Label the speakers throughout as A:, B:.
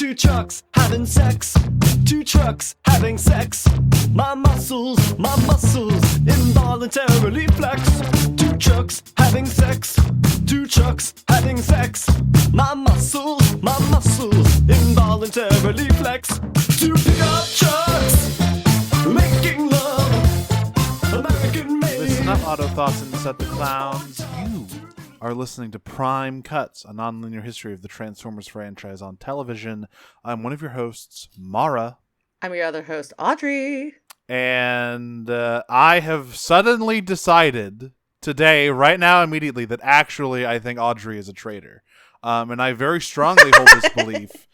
A: Two trucks having sex. Two trucks having sex. My muscles involuntarily flex. Two trucks having sex. Two trucks having sex. My muscles involuntarily flex. Two pickup trucks making love. American made.
B: Listen up, Autothoughts and Decepticons. You are listening to Prime Cuts, a nonlinear history of the Transformers franchise on television. I'm one of your hosts, Mara.
C: I'm your other host, Audrey.
B: And I have suddenly decided today, right now, immediately, that actually I think Audrey is a traitor. And I very strongly hold this belief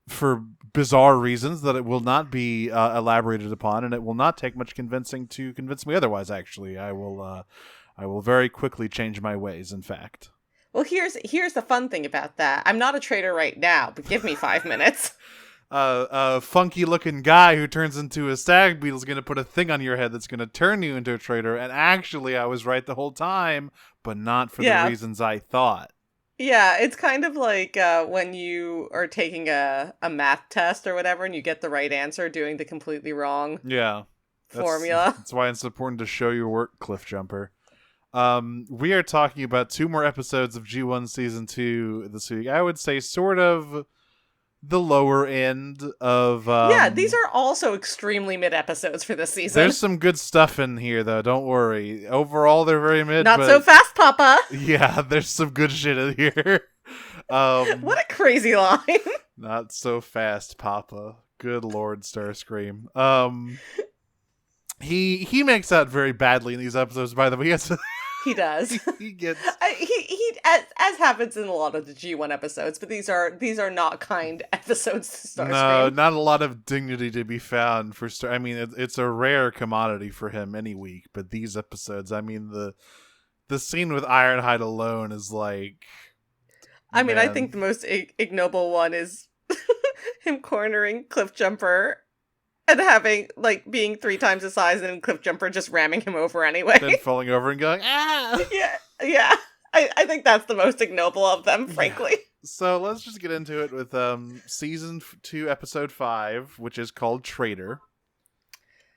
B: for bizarre reasons that it will not be elaborated upon, and it will not take much convincing to convince me otherwise, actually. I will very quickly change my ways, in fact.
C: Well, here's the fun thing about that. I'm not a traitor right now, but give me 5 minutes.
B: A funky-looking guy who turns into a stag beetle is going to put a thing on your head that's going to turn you into a traitor, and actually I was right the whole time, but not for the reasons I thought.
C: Yeah, it's kind of like when you are taking a math test or whatever, and you get the right answer doing the completely wrong formula.
B: That's why it's important to show your work, Cliffjumper. We are talking about 2 more episodes of G1 Season 2 this week. I would say sort of the lower end of...
C: these are also extremely mid episodes for this season.
B: There's some good stuff in here, though. Don't worry. Overall, they're very mid.
C: Not so fast, Papa!
B: Yeah, there's some good shit in here.
C: What a crazy line.
B: Not so fast, Papa. Good Lord, Starscream. He makes out very badly in these episodes, by the way.
C: He does.
B: He gets...
C: he as happens in a lot of the G1 episodes, but these are not kind episodes to Starscream.
B: No, not a lot of dignity to be found for Star. I mean, it's a rare commodity for him any week, but these episodes, I mean, the scene with Ironhide alone is like...
C: I mean, I think the most ignoble one is him cornering Cliffjumper and having, like, being 3 times his size, and then Cliffjumper just ramming him over anyway.
B: Then falling over and going, ah!
C: Yeah. I think that's the most ignoble of them, frankly.
B: So let's just get into it with Season 2, Episode 5, which is called Traitor.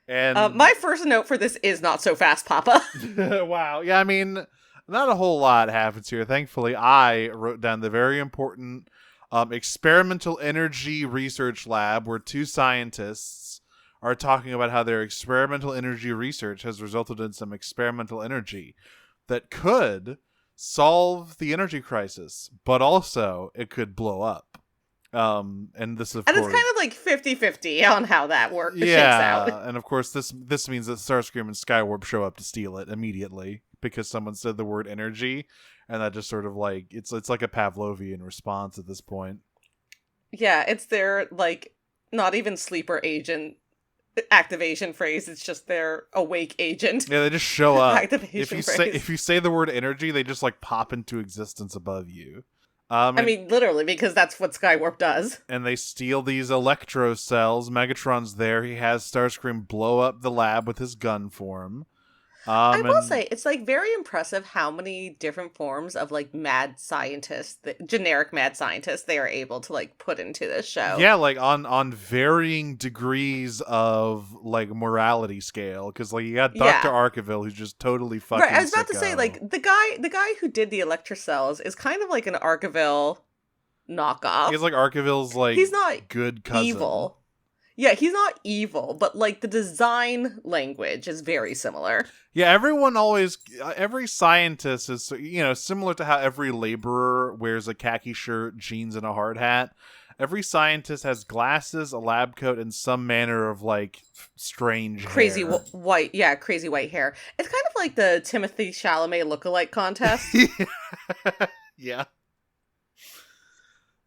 B: And
C: my first note for this is not so fast, Papa.
B: Wow. Yeah, I mean, not a whole lot happens here. Thankfully, I wrote down the very important experimental energy research lab where 2 scientists are talking about how their experimental energy research has resulted in some experimental energy that could solve the energy crisis, but also it could blow up. And this, of course,
C: it's kind of like 50-50 on how that works.
B: Yeah,
C: shakes out.
B: and of course, this means that Starscream and Skywarp show up to steal it immediately because someone said the word energy, and that just sort of like it's like a Pavlovian response at this point.
C: Yeah, it's their like not even sleeper agent activation phrase. It's just their awake agent.
B: Yeah, they just show up.
C: Activation
B: If you say the word energy, they just like pop into existence above you.
C: I mean, literally, because that's what Skywarp does.
B: And they steal these electro cells. Megatron's there. He has Starscream blow up the lab with his gun form.
C: I will say, it's like very impressive how many different forms of like mad scientists, generic mad scientists, they are able to like put into this show.
B: Yeah, like on varying degrees of like morality scale, because like you got Dr. Arkeville who's just totally fucking.
C: Right, I was about to
B: sicko.
C: say like the guy who did the electrocells is kind of like an Arkeville knockoff.
B: He's like Arkeville's like
C: he's not
B: good cousin.
C: Evil. Yeah, he's not evil, but, like, the design language is very similar.
B: Yeah, every scientist is, similar to how every laborer wears a khaki shirt, jeans, and a hard hat. Every scientist has glasses, a lab coat, and some manner of, like, strange
C: crazy
B: hair.
C: Crazy white hair. It's kind of like the Timothée Chalamet lookalike contest.
B: Yeah.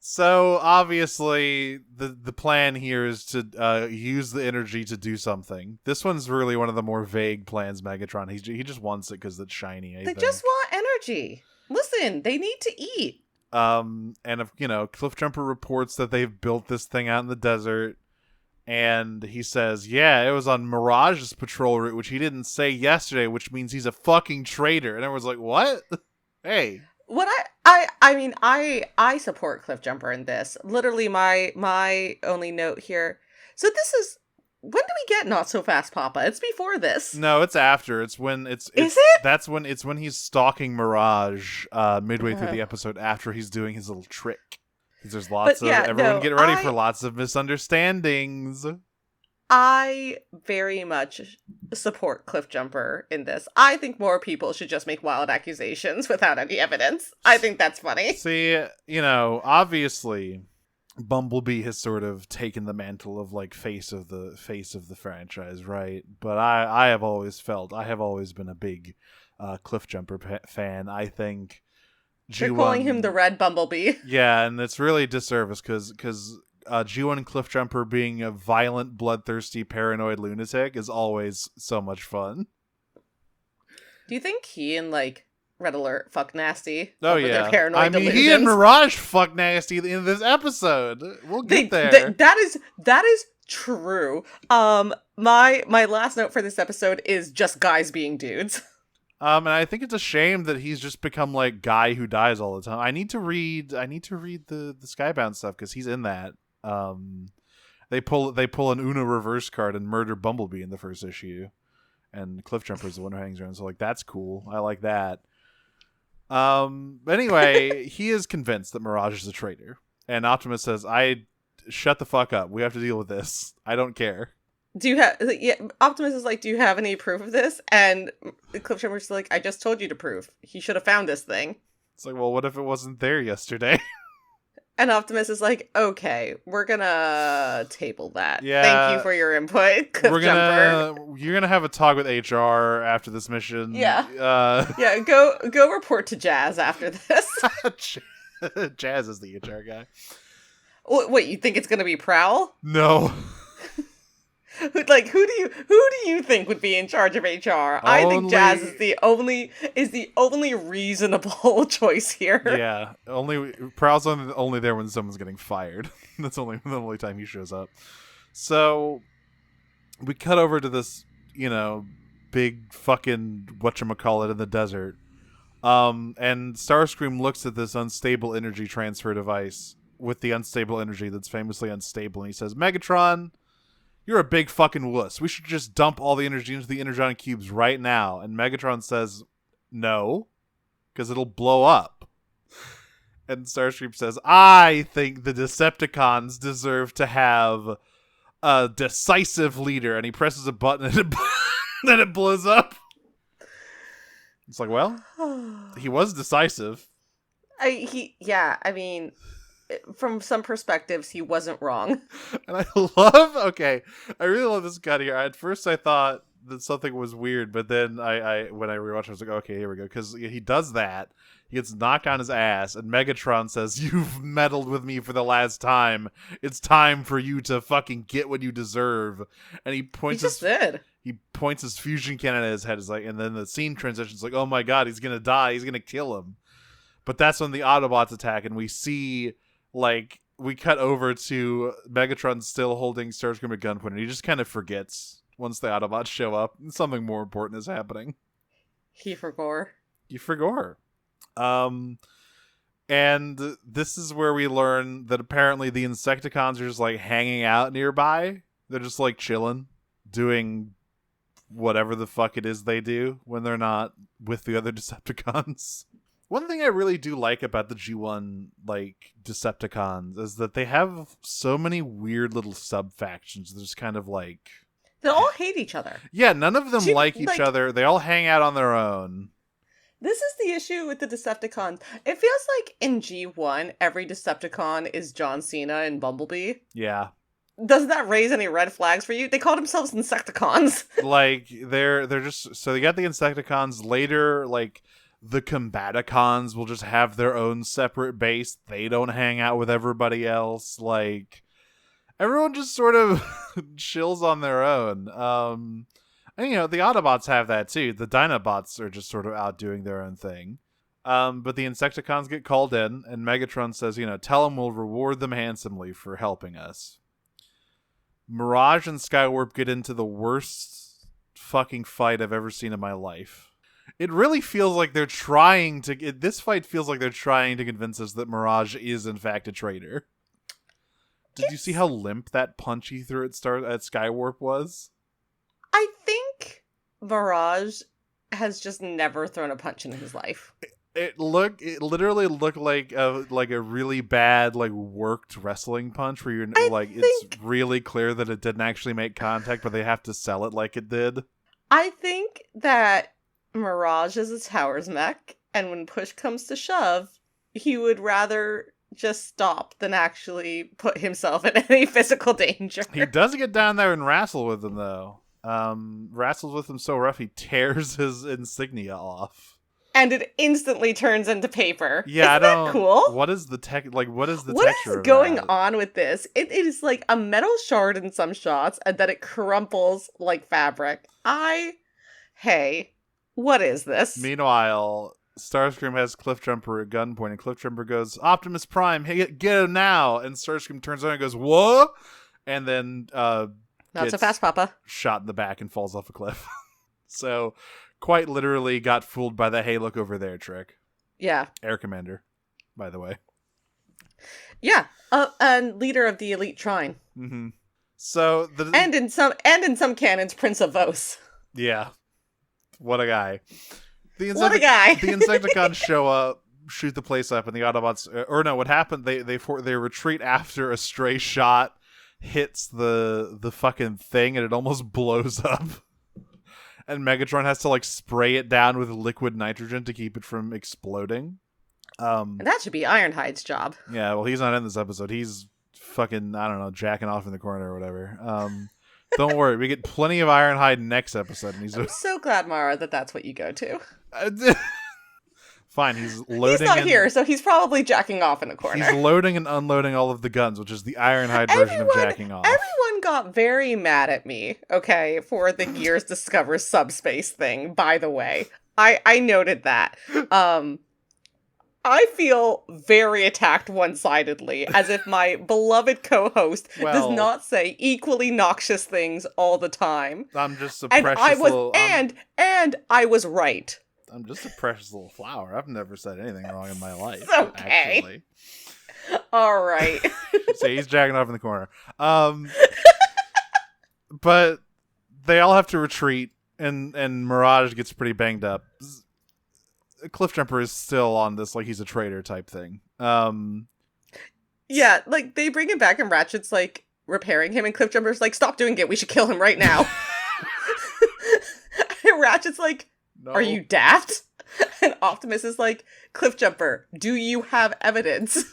B: So, obviously, the plan here is to use the energy to do something. This one's really one of the more vague plans, Megatron. He just wants it because it's shiny, I think.
C: They just want energy. Listen, they need to eat.
B: And, Cliffjumper reports that they've built this thing out in the desert. And he says, yeah, it was on Mirage's patrol route, which he didn't say yesterday, which means he's a fucking traitor. And everyone's like, what? Hey.
C: What I support Cliffjumper in this. Literally, my only note here. So this is, when do we get Not So Fast Papa? It's before this.
B: No, it's after. It's when it's
C: Is it?
B: That's when he's stalking Mirage midway through the episode after he's doing his little trick. Because there's lots of everyone get ready for lots of misunderstandings.
C: I very much support Cliffjumper in this. I think more people should just make wild accusations without any evidence. I think that's funny.
B: See, obviously Bumblebee has sort of taken the mantle of like face of the franchise, right? But I have always been a big Cliffjumper fan. I think
C: They're calling him the Red Bumblebee.
B: Yeah, and it's really a disservice because G1 Cliffjumper being a violent, bloodthirsty, paranoid lunatic is always so much fun.
C: Do you think he and like Red Alert fuck nasty?
B: Oh yeah,
C: their paranoid delusions?
B: He and Mirage fuck nasty in this episode. We'll get there.
C: That is true. My last note for this episode is just guys being dudes.
B: And I think it's a shame that he's just become like guy who dies all the time. I need to read the Skybound stuff because he's in that. They pull an Uno reverse card and murder Bumblebee in the first issue, and Cliffjumper's the one who hangs around. So like that's cool. I like that. Anyway, he is convinced that Mirage is a traitor, and Optimus says, "I shut the fuck up. We have to deal with this. I don't care."
C: Do you have? Yeah, Optimus is like, "Do you have any proof of this?" And Cliffjumper's like, "I just told you to prove. He should have found this thing."
B: It's like, well, what if it wasn't there yesterday?
C: And Optimus is like, "Okay, we're gonna table that.
B: Yeah,
C: thank you for your input, Cliffjumper.
B: You're gonna have a talk with HR after this mission.
C: Yeah, yeah. Go report to Jazz after this."
B: Jazz is the HR guy.
C: Wait, you think it's gonna be Prowl?
B: No.
C: Who do you think would be in charge of HR? I think Jazz is the only reasonable choice here.
B: Yeah, Prowl's only there when someone's getting fired. That's the only time he shows up. So we cut over to this, big fucking whatchamacallit in the desert. And Starscream looks at this unstable energy transfer device with the unstable energy that's famously unstable, and he says, "Megatron, you're a big fucking wuss. We should just dump all the energy into the energon cubes right now." And Megatron says, "No, because it'll blow up." And Starscream says, "I think the Decepticons deserve to have a decisive leader." And he presses a button and then it blows up. It's like, well, he was decisive.
C: From some perspectives, he wasn't wrong.
B: And I really love this cut here. At first I thought that something was weird, but then when I rewatched it, I was like, okay, here we go. Because he does that. He gets knocked on his ass, and Megatron says, "You've meddled with me for the last time. It's time for you to fucking get what you deserve." And he points he points his fusion cannon at his head. Is like, and then the scene transitions like, oh my god, he's gonna die. He's gonna kill him. But that's when the Autobots attack, and we see, like, we cut over to Megatron still holding Starscream at gunpoint, and he just kind of forgets once the Autobots show up. Something more important is happening.
C: He forgot.
B: And this is where we learn that apparently the Insecticons are just, like, hanging out nearby. They're just, like, chilling, doing whatever the fuck it is they do when they're not with the other Decepticons. One thing I really do like about the G1, like, Decepticons is that they have so many weird little sub-factions. There's kind of, like...
C: They all hate each other.
B: Yeah, none of them like each other. They all hang out on their own.
C: This is the issue with the Decepticons. It feels like in G1, every Decepticon is John Cena and Bumblebee.
B: Yeah.
C: Doesn't that raise any red flags for you? They call themselves Insecticons.
B: Like, they're just... So they got the Insecticons. Later, like... The Combaticons will just have their own separate base. They don't hang out with everybody else. Like, everyone just sort of chills on their own. And, the Autobots have that too. The Dinobots are just sort of out doing their own thing. But the Insecticons get called in, and Megatron says, tell them we'll reward them handsomely for helping us. Mirage and Skywarp get into the worst fucking fight I've ever seen in my life. It really feels like they're trying to. This fight feels like they're trying to convince us that Mirage is in fact a traitor. Did you see how limp that punch he threw at Skywarp was?
C: I think Mirage has just never thrown a punch in his life.
B: It literally looked like a really bad worked wrestling punch where you're it's really clear that it didn't actually make contact, but they have to sell it like it did.
C: I think that Mirage is a Towers mech, and when push comes to shove, he would rather just stop than actually put himself in any physical danger.
B: He does get down there and wrestle with him though. Wrestles with him so rough he tears his insignia off.
C: And it instantly turns into paper.
B: Yeah,
C: Isn't that cool?
B: What is the texture?
C: What
B: is
C: going on with this? It is like a metal shard in some shots, and then it crumples like fabric. Hey, what is this?
B: Meanwhile, Starscream has Cliffjumper at gunpoint, and Cliffjumper goes, "Optimus Prime, hey, get him now!" And Starscream turns around and goes, "What?" And then
C: Not so fast, Papa.
B: Shot in the back and falls off a cliff. So, quite literally got fooled by the "hey, look over there" trick.
C: Yeah.
B: Air Commander, by the way.
C: Yeah, and leader of the Elite Trine.
B: Mm-hmm. So
C: and in some canons, Prince of Vos.
B: Yeah, what a guy.
C: What a guy.
B: The Insecticons show up, shoot the place up, and the Autobots. Or no, what happened? They retreat after a stray shot hits the fucking thing, and it almost blows up. And Megatron has to spray it down with liquid nitrogen to keep it from exploding.
C: And that should be Ironhide's job.
B: Yeah, well, he's not in this episode. He's fucking, I don't know, jacking off in the corner or whatever. Don't worry, we get plenty of Ironhide next episode. And
C: I'm so glad, Mara, that's what you go to.
B: Fine, he's loading.
C: He's not here, so he's probably jacking off in the corner.
B: He's loading and unloading all of the guns, which is the Ironhide version of jacking off.
C: Everyone got very mad at me, okay, for the Gears Discover subspace thing, by the way. I noted that. I feel very attacked one-sidedly, as if my beloved co-host does not say equally noxious things all the time.
B: I'm just a
C: and
B: precious little...
C: And I was right.
B: I'm just a precious little flower. I've never said anything wrong in my life.
C: It's okay.
B: Actually.
C: All right.
B: So he's jacking off in the corner. But they all have to retreat, and Mirage gets pretty banged up. Cliffjumper is still on this he's a traitor type thing.
C: Yeah, they bring him back and Ratchet's repairing him, and Cliffjumper's stop doing it, we should kill him right now. And Ratchet's no. Are you daft? And Optimus is Cliffjumper, do you have evidence?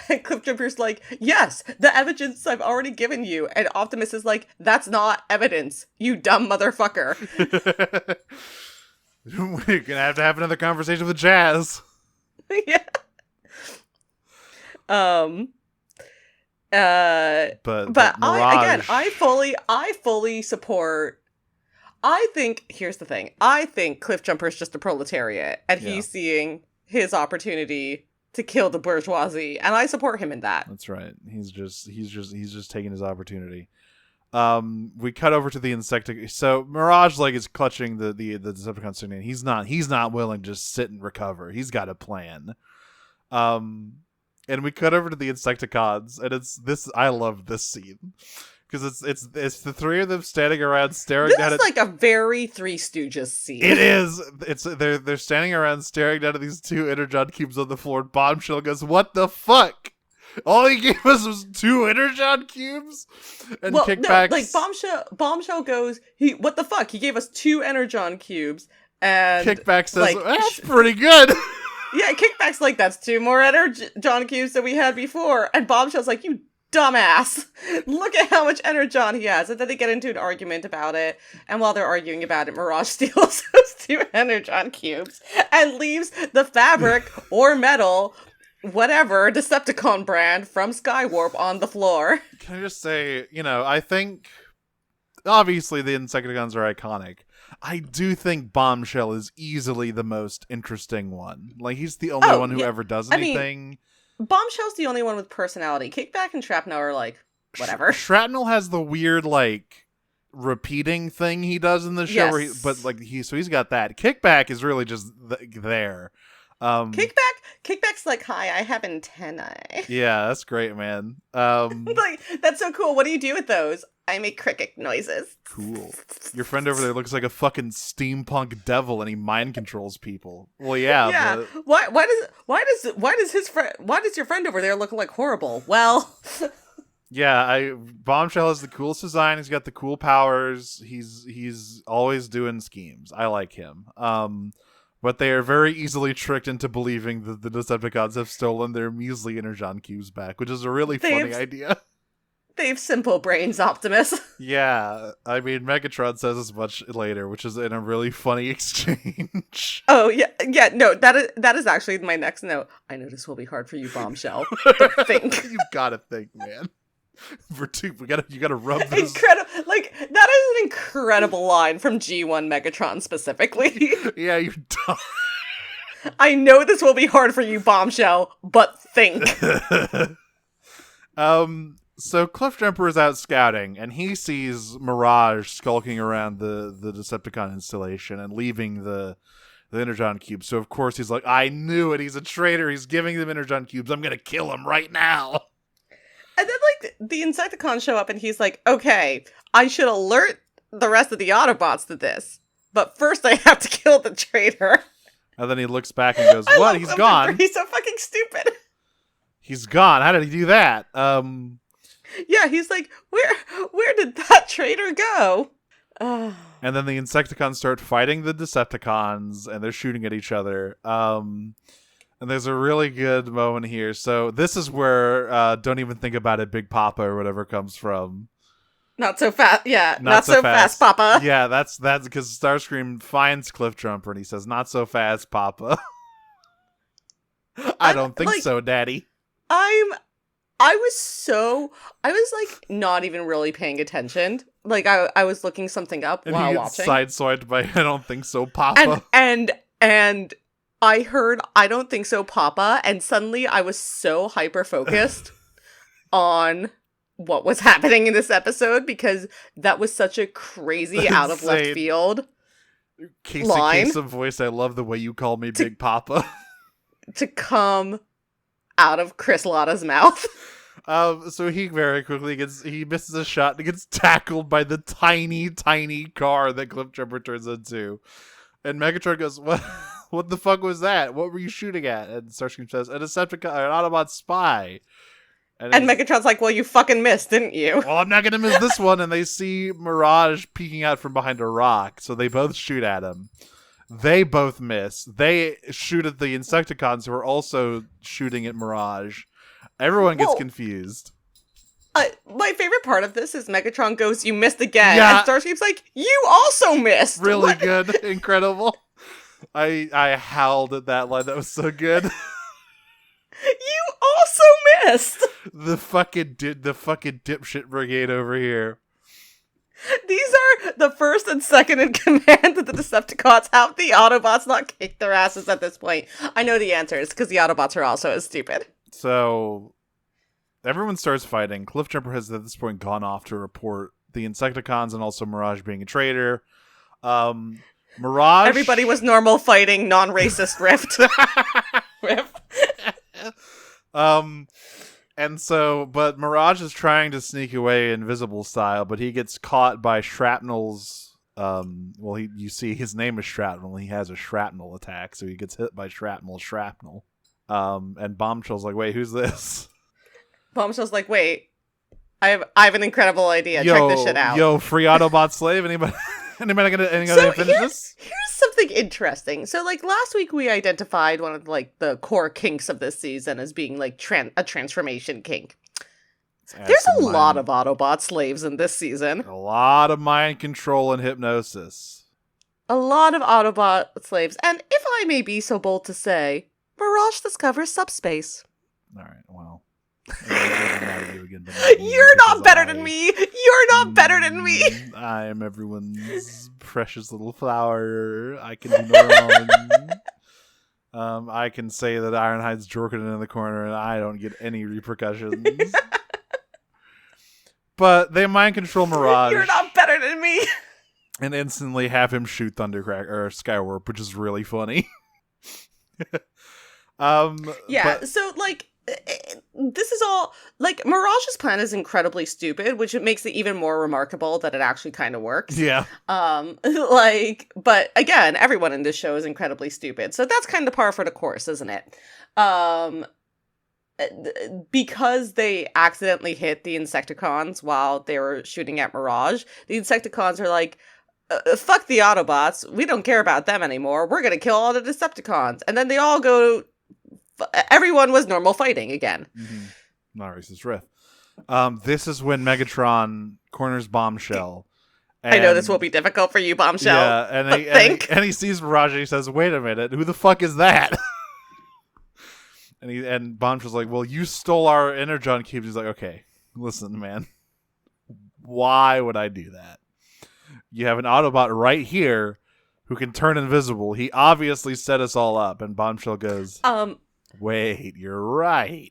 C: And Cliffjumper's yes, the evidence I've already given you. And Optimus is that's not evidence, you dumb motherfucker.
B: We're gonna have another conversation with Jazz.
C: Yeah. But
B: Mirage...
C: I fully support. Here's the thing. I think Cliffjumper's just a proletariat, and he's seeing his opportunity to kill the bourgeoisie, and I support him in that.
B: That's right. He's just taking his opportunity. We cut over to the Insecticons. So Mirage is clutching the Decepticon signal. He's not willing to just sit and recover. He's got a plan. And we cut over to the Insecticons, and it's this. I love this scene because it's the three of them standing around staring down.
C: This is a very Three Stooges scene.
B: It is. They're standing around staring down at these two Energon cubes on the floor. And Bombshell goes, "What the fuck? All he gave us was 2 Energon cubes?" And Kickbacks...
C: No, Bombshell goes, what the fuck? He gave us 2 Energon cubes, and...
B: Kickback says, that's pretty good.
C: Yeah, Kickback's that's 2 more Energon cubes than we had before. And Bombshell's you dumbass. Look at how much Energon he has. And then they get into an argument about it. And while they're arguing about it, Mirage steals those 2 Energon cubes and leaves the fabric or metal... whatever Decepticon brand from Skywarp on the floor.
B: Can I just say, I think obviously the Insecticons are iconic. I do think Bombshell is easily the most interesting one. He's the only one who ever does anything.
C: Bombshell's the only one with personality. Kickback and Shrapnel are whatever.
B: Shrapnel has the weird repeating thing he does in the show.
C: Yes.
B: Where he's got that. Kickback is really just there.
C: Kickback's like, hi, I have antennae.
B: Yeah, that's great, man.
C: Like, that's so cool. What do you do with those? I make cricket noises.
B: Cool. Your friend over there looks like a fucking steampunk devil, and he mind controls people. Well, yeah.
C: Yeah.
B: But...
C: Why does your friend over there look like horrible? Well.
B: Yeah, Bombshell has the coolest design. He's got the cool powers. He's always doing schemes. I like him. But they are very easily tricked into believing that the Decepticons have stolen their measly Energon cubes back, which is a really funny idea.
C: They have simple brains, Optimus.
B: Yeah, I mean, Megatron says as much later, which is in a really funny exchange.
C: Oh, yeah, no, that is actually my next note. I know this will be hard for you, Bombshell, but think.
B: You gotta think, man. You gotta rub this.
C: Incredible, like, that is an incredible line from G1 Megatron specifically.
B: Yeah, you don't.
C: I know this will be hard for you, Bombshell, but think.
B: So Cliffjumper is out scouting, and he sees Mirage skulking around the Decepticon installation and leaving the Energon cubes. So of course he's like, I knew it. He's a traitor. He's giving them Energon cubes. I'm gonna kill him right now.
C: And then, like, the Insecticons show up, and he's like, okay, I should alert the rest of the Autobots to this, but first I have to kill the traitor.
B: And then he looks back and goes, what? He's gone.
C: He's so fucking stupid.
B: He's gone. How did he do that?
C: Yeah, he's like, where did that traitor go?
B: And then the Insecticons start fighting the Decepticons, and they're shooting at each other. And there's a really good moment here. So this is where Don't Even Think About It, Big Papa, or whatever comes from.
C: Not so fast. Yeah, not so fast, Papa.
B: Yeah, that's because Starscream finds Cliffjumper, and he says, not so fast, Papa. I don't think so, Daddy.
C: I was like not even really paying attention. Like I was looking something up
B: and
C: while
B: he
C: watching.
B: Sideswiped by I don't think so, Papa.
C: And I heard I don't think so, Papa, and suddenly I was so hyper focused on what was happening in this episode because that was such a crazy out of left field line.
B: Case of voice, I love the way you call me Big Papa.
C: To come out of Chris Lotta's mouth.
B: So he very quickly misses a shot and gets tackled by the tiny, tiny car that Cliffjumper turns into. And Megatron goes, what the fuck was that? What were you shooting at? And Starscream says, an Autobot spy. And
C: Megatron's like, well, you fucking missed, didn't you?
B: Well, I'm not gonna miss this one. And they see Mirage peeking out from behind a rock, so they both shoot at him. They both miss. They shoot at the Insecticons, who are also shooting at Mirage. Everyone gets confused.
C: My favorite part of this is Megatron goes, you missed again.
B: Yeah.
C: And Starscream's like, you also missed.
B: Really good. Incredible. I howled at that line. That was so good.
C: You also missed.
B: The fucking dipshit brigade over here.
C: These are the first and second in command of the Decepticons. How have the Autobots not kicked their asses at this point? I know the answer is because the Autobots are also as stupid.
B: So everyone starts fighting. Cliffjumper has at this point gone off to report the Insecticons and also Mirage being a traitor. Mirage.
C: Everybody was normal fighting non-racist Rift.
B: And so, but Mirage is trying to sneak away invisible style, but he gets caught by Shrapnel's. You see his name is Shrapnel. He has a shrapnel attack, so he gets hit by Shrapnel. And Bombshell's like, wait, who's this?
C: Bombshell's like, wait, I have an incredible idea. Check this shit out.
B: Yo, free Autobot slave. Anybody gonna finish this?
C: Here's something interesting. So, like, last week we identified one of, like, the core kinks of this season as being, like, a transformation kink. There's a lot of Autobot slaves in this season.
B: A lot of mind control and hypnosis.
C: A lot of Autobot slaves. And if I may be so bold to say, Mirage discovers subspace.
B: All right, well.
C: You're not better than me. You're not better than me.
B: I am everyone's precious little flower. I can do no wrong. I can say that Ironhide's jorking in the corner and I don't get any repercussions. But they mind control Mirage.
C: You're not better than me.
B: And instantly have him shoot Thundercrack or Skywarp, which is really funny.
C: Yeah,
B: but,
C: so, like, this is all, like, Mirage's plan is incredibly stupid, which it makes it even more remarkable that it actually kind of works.
B: yeah.
C: Like, but again, everyone in this show is incredibly stupid, so that's kind of par for the course, isn't it? Because they accidentally hit the Insecticons while they were shooting at Mirage, the Insecticons are like, fuck the Autobots, we don't care about them anymore, we're gonna kill all the Decepticons. And then they all go, everyone was normal fighting again.
B: Mm-hmm. Not racist riff. This is when Megatron corners Bombshell.
C: I know this will be difficult for you, Bombshell.
B: Yeah, and he sees Mirage and he says, wait a minute, who the fuck is that? and Bombshell's like, well, you stole our Energon cubes. He's like, okay, listen, man. Why would I do that? You have an Autobot right here who can turn invisible. He obviously set us all up. And Bombshell goes, wait, you're right.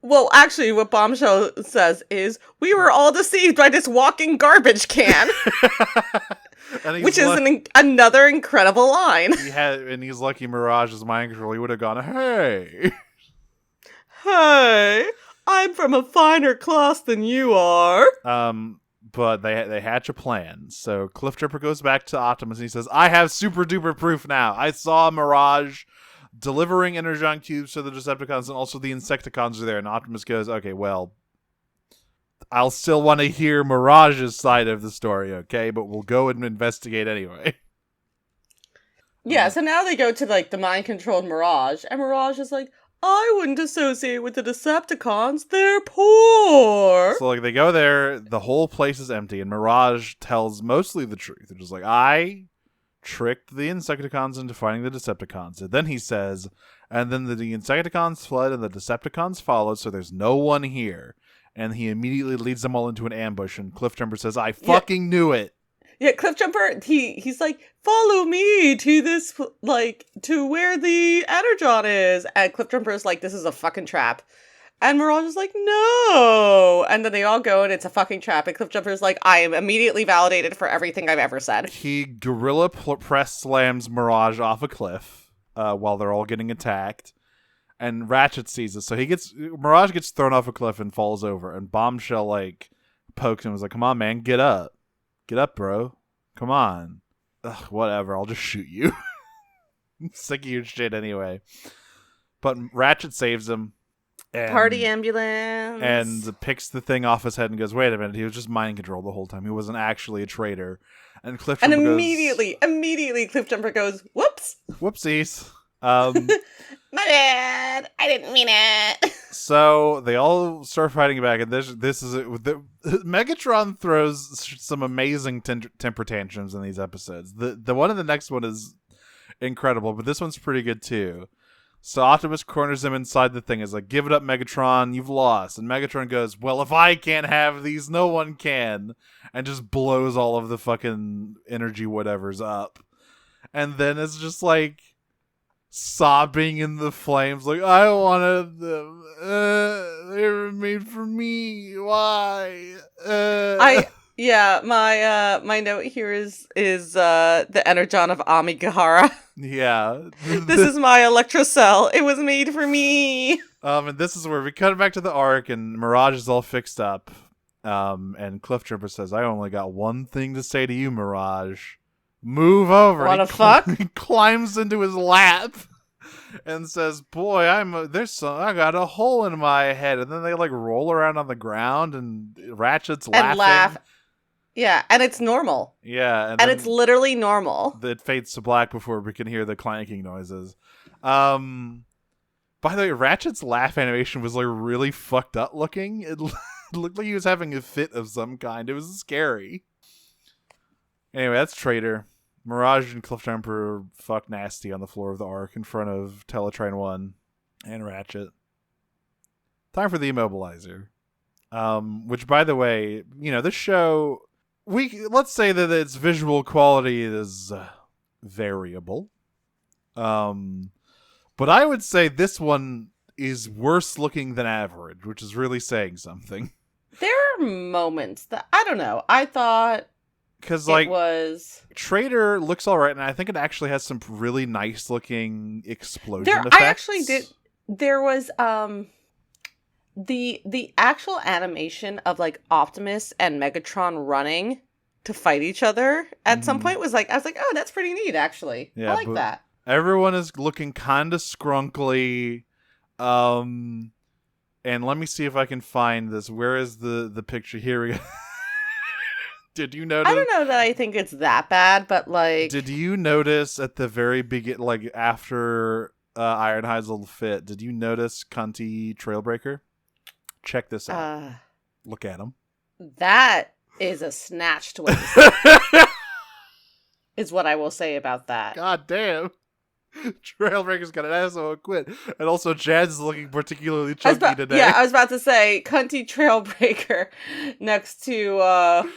C: Well, actually, what Bombshell says is, we were all deceived by this walking garbage can. Which is another incredible line.
B: And he's lucky Mirage's mind control. He would have gone, hey.
C: Hey, I'm from a finer class than you are.
B: But they hatch a plan. So Cliffjumper goes back to Optimus and he says, I have super duper proof now. I saw Mirage delivering Energon cubes to the Decepticons, and also the Insecticons are there. And Optimus goes, okay, well, I'll still want to hear Mirage's side of the story, okay? But we'll go and investigate anyway.
C: Yeah, so now they go to, like, the mind-controlled Mirage, and Mirage is like, I wouldn't associate with the Decepticons, they're poor!
B: So, like, they go there, the whole place is empty, and Mirage tells mostly the truth. They're just like, I tricked the Insecticons into fighting the Decepticons. And then he says, and then the Insecticons fled and the Decepticons followed, so there's no one here. And he immediately leads them all into an ambush, and Cliffjumper says, I fucking knew it.
C: Yeah, Cliffjumper, he's like, follow me to this, like, to where the Energon is. And Cliffjumper is like, this is a fucking trap. And Mirage is like, no. And then they all go, and it's a fucking trap. And Cliffjumper is like, I am immediately validated for everything I've ever said.
B: He gorilla press slams Mirage off a cliff while they're all getting attacked. And Ratchet sees it. So Mirage gets thrown off a cliff and falls over. And Bombshell, like, pokes him and was like, come on, man, get up. Get up, bro. Come on. Ugh, whatever, I'll just shoot you. I'm sick of your shit anyway. But Ratchet saves him.
C: Party ambulance.
B: And picks the thing off his head and goes, wait a minute, he was just mind controlled the whole time. He wasn't actually a traitor. And Cliffjumper
C: And immediately Cliffjumper goes, whoops.
B: Whoopsies.
C: My bad. I didn't mean it.
B: So they all start fighting back, and this is Megatron throws some amazing temper tantrums in these episodes. The one in the next one is incredible, but this one's pretty good too. So Optimus corners him inside the thing. Is like, give it up, Megatron, you've lost. And Megatron goes, well, if I can't have these, no one can. And just blows all of the fucking energy whatever's up. And then it's just like sobbing in the flames, like, I wanted them. They were made for me. Why?
C: My note here is the Energon of Amigahara.
B: Yeah.
C: This is my Electrocell. It was made for me.
B: And this is where we cut back to the Ark, and Mirage is all fixed up. And Cliffjumper says, I only got one thing to say to you, Mirage. Move over.
C: What the fuck?
B: He climbs into his lap and says, boy, I got a hole in my head. And then they like roll around on the ground, and Ratchet's laughing.
C: And laugh. Yeah, and it's normal.
B: Yeah.
C: And it's literally normal.
B: It fades to black before we can hear the clanking noises. By the way, Ratchet's laugh animation was like really fucked up looking. It looked like he was having a fit of some kind. It was scary. Anyway, that's Traitor. Mirage and Cliffjumper fuck nasty on the floor of the Ark in front of Teletrain 1 and Ratchet. Time for the Immobilizer. Which, by the way, this show, let's say that its visual quality is variable. But I would say this one is worse looking than average, which is really saying something.
C: There are moments that, I don't know, I thought
B: Because, like,
C: it was...
B: Traitor looks all right, and I think it actually has some really nice looking explosion effects.
C: I actually did... There was, the actual animation of, like, Optimus and Megatron running to fight each other at some point was like, I was like, oh, that's pretty neat, actually.
B: Yeah,
C: I like that.
B: Everyone is looking kind of scrunkly. And let me see if I can find this. Where is the picture? Here we go. Did you notice?
C: I don't know that I think it's that bad, but like...
B: Did you notice at the very beginning, like after Ironhide's little fit, did you notice Cunty Trailbreaker? Check this out. Look at him.
C: That is a snatched waist. Is what I will say about that.
B: God damn. Trailbreaker's got an asshole quit. And also Jazz is looking particularly chunky today.
C: Yeah, I was about to say Cunty Trailbreaker next to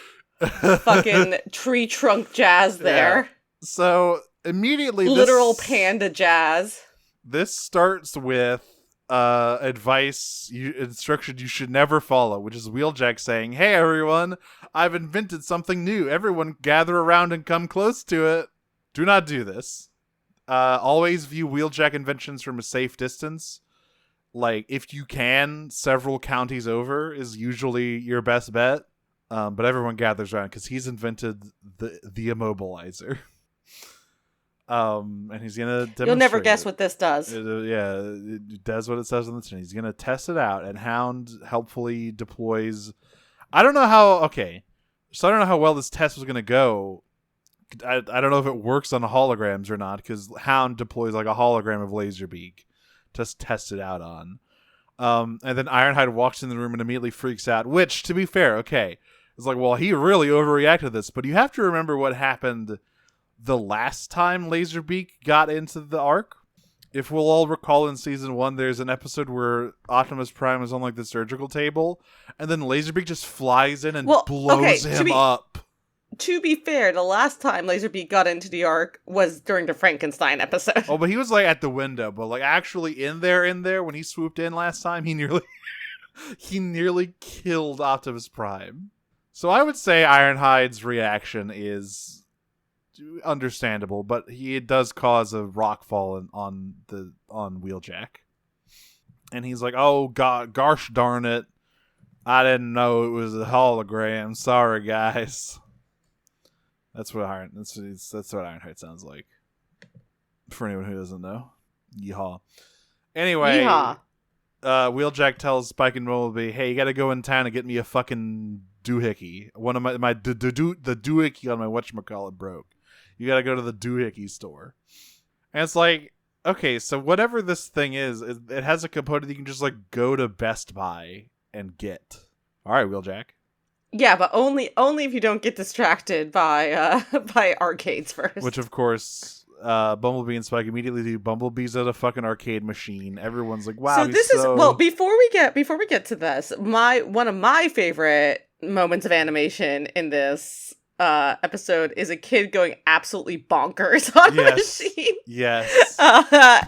C: fucking tree trunk Jazz there.
B: Yeah. So immediately
C: literal panda Jazz.
B: This starts with instruction you should never follow, which is Wheeljack saying, "Hey everyone, I've invented something new. Everyone gather around and come close to it. Do not do this. Always view Wheeljack inventions from a safe distance. Like, if you can, several counties over is usually your best bet. But everyone gathers around because he's invented the Immobilizer." And he's gonna demonstrate.
C: You'll never guess what this does.
B: It does what it says on the tin. He's gonna test it out, and Hound helpfully deploys. I don't know how. Okay, so I don't know how well this test was gonna go. I don't know if it works on holograms or not, because Hound deploys like a hologram of Laserbeak to test it out on. And then Ironhide walks in the room and immediately freaks out. Which, to be fair, okay, it's like, well, he really overreacted to this, but you have to remember what happened the last time Laserbeak got into the arc. If we'll all recall, in season 1, there's an episode where Optimus Prime is on like the surgical table, and then Laserbeak just flies in and blows him up.
C: To be fair, the last time Laserbeak got into the arc was during the Frankenstein episode.
B: Oh, but he was like at the window, but like actually in there when he swooped in last time, he nearly killed Optimus Prime. So I would say Ironhide's reaction is understandable, but it does cause a rock fall on Wheeljack. And he's like, "Oh god, gosh darn it. I didn't know it was a hologram. Sorry, guys." That's what Ironhide sounds like. For anyone who doesn't know. Yeehaw. Anyway, Wheeljack tells Spike and Bumblebee, "Hey, you gotta go in town and get me a fucking doohickey. One of the doohickey on my whatchamacallit broke. You gotta go to the doohickey store." And it's like, okay, so whatever this thing is, it has a component you can just like go to Best Buy and get. All right, Wheeljack.
C: Yeah, but only if you don't get distracted by arcades first.
B: Which, of course, Bumblebee and Spike immediately do. Bumblebee's at a fucking arcade machine. Everyone's like, "Wow!"
C: Before we get to this, one of my favorite moments of animation in this episode is a kid going absolutely bonkers on a machine.
B: Yes.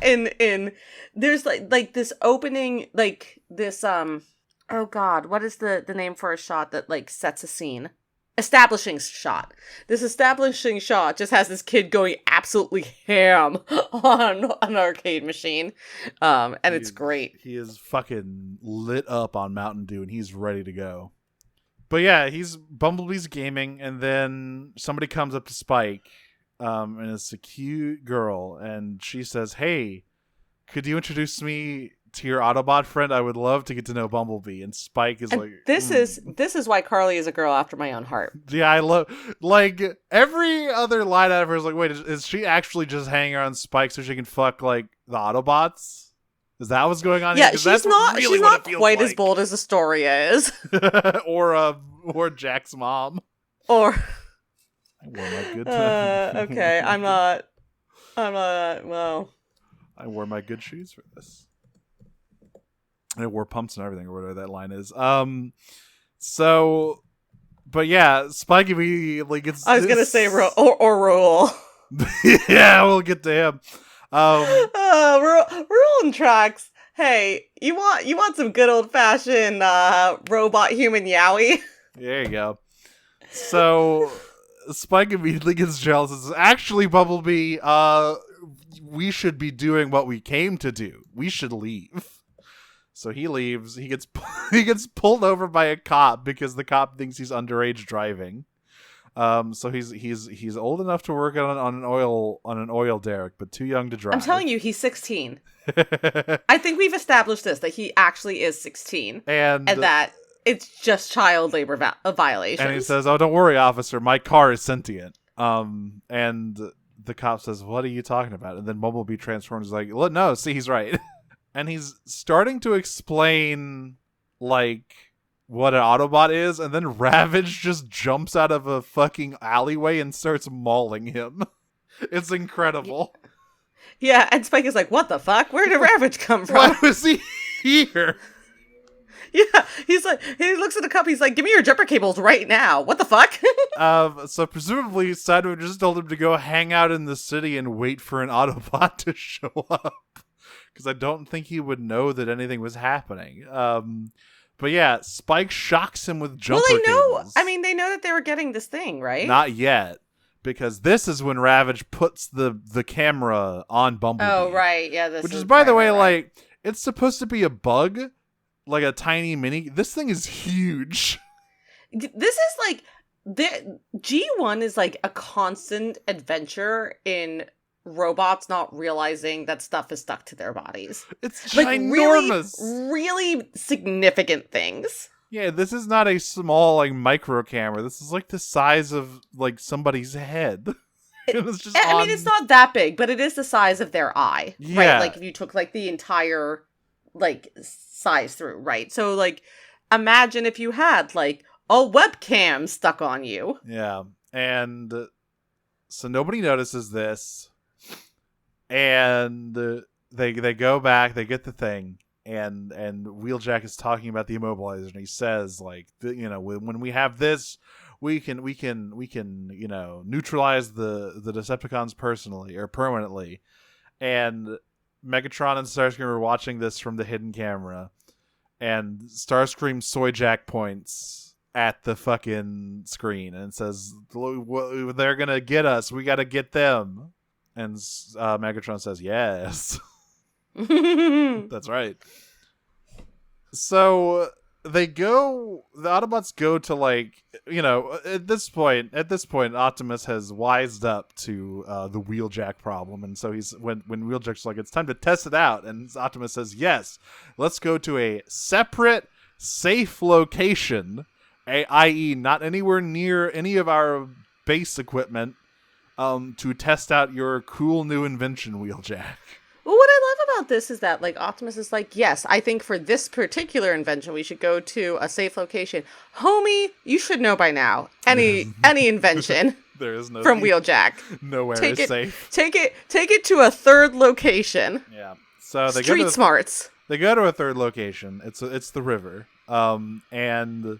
C: In there's like this opening, like this oh god, what is the name for a shot that like sets a scene? Establishing shot. This establishing shot just has this kid going absolutely ham on an arcade machine. And it's great.
B: He is fucking lit up on Mountain Dew and he's ready to go. But yeah, Bumblebee's gaming, and then somebody comes up to Spike, and it's a cute girl, and she says, "Hey, could you introduce me to your Autobot friend? I would love to get to know Bumblebee." And Spike is like,
C: this is why Carly is a girl after my own heart.
B: Yeah, I love, like, every other line out of her is like, wait, is she actually just hanging around Spike so she can fuck like the Autobots? Is that what's going on?
C: Yeah,
B: here?
C: she's not quite as bold as Astoria is.
B: or Jack's mom.
C: Or
B: I wore my good
C: okay, I'm not well.
B: I wore my good shoes for this. And I wore pumps and everything, or whatever that line is. So, but yeah, Spike immediately gets.
C: I was gonna say Raoul.
B: Yeah, we'll get to him.
C: Raoul and Trax. Hey, you want some good old fashioned robot human yaoi?
B: There you go. So Spike immediately gets jealous and says, actually, Bumblebee, we should be doing what we came to do. We should leave. So he leaves. He gets he gets pulled over by a cop because the cop thinks he's underage driving. So he's old enough to work on an oil derrick, but too young to drive.
C: I'm telling you, he's 16. I think we've established that he actually is 16, and that it's just child labor violations.
B: And he says, "Oh, don't worry, officer. My car is sentient." And the cop says, "What are you talking about?" And then Bumblebee transforms. He's like, "No, see, he's right." And he's starting to explain, like, what an Autobot is, and then Ravage just jumps out of a fucking alleyway and starts mauling him. It's incredible.
C: Yeah, and Spike is like, what the fuck? Where did Ravage come from?
B: Why was he here?
C: Yeah, he's like, he looks at the cup, he's like, give me your jumper cables right now. What the fuck?
B: So presumably Sideway just told him to go hang out in the city and wait for an Autobot to show up. Because I don't think he would know that anything was happening. But yeah, Spike shocks him with jumper cables.
C: I mean, they know that they were getting this thing, right?
B: Not yet. Because this is when Ravage puts the camera on Bumblebee.
C: Oh, right. Yeah,
B: which is, by the way, like, it's supposed to be a bug. Like a tiny mini. This thing is huge.
C: This is like... G1 is like a constant adventure in robots not realizing that stuff is stuck to their bodies.
B: It's
C: like
B: ginormous.
C: Really significant things.
B: Yeah, this is not a small, like, micro camera. This is like the size of, like, somebody's head. It's just
C: I mean, it's not that big, but it is the size of their eye.
B: Yeah.
C: Right? Like, if you took, like, the entire, like, size through, right? So, like, imagine if you had, like, a webcam stuck on you.
B: Yeah. And so nobody notices this. And they go back, they get the thing, and Wheeljack is talking about the Immobilizer, and he says, like, when we have this, we can neutralize the Decepticons personally or permanently. And Megatron and Starscream are watching this from the hidden camera, and Starscream Soyjack points at the fucking screen and says, "They're gonna get us. We gotta get them." And Megatron says, "Yes." That's right. So the Autobots go to, like, at this point, Optimus has wised up to the Wheeljack problem. And so when Wheeljack's like, it's time to test it out. And Optimus says, yes, let's go to a separate, safe location, i.e. not anywhere near any of our base equipment, to test out your cool new invention, Wheeljack.
C: Well, what I love about this is that, like, Optimus is like, yes, I think for this particular invention, we should go to a safe location. Homie, you should know by now. Any invention
B: there is no
C: from Wheeljack.
B: Nowhere is safe.
C: Take it to a third location.
B: Yeah. So they
C: Street smarts.
B: They go to a third location. It's the river. And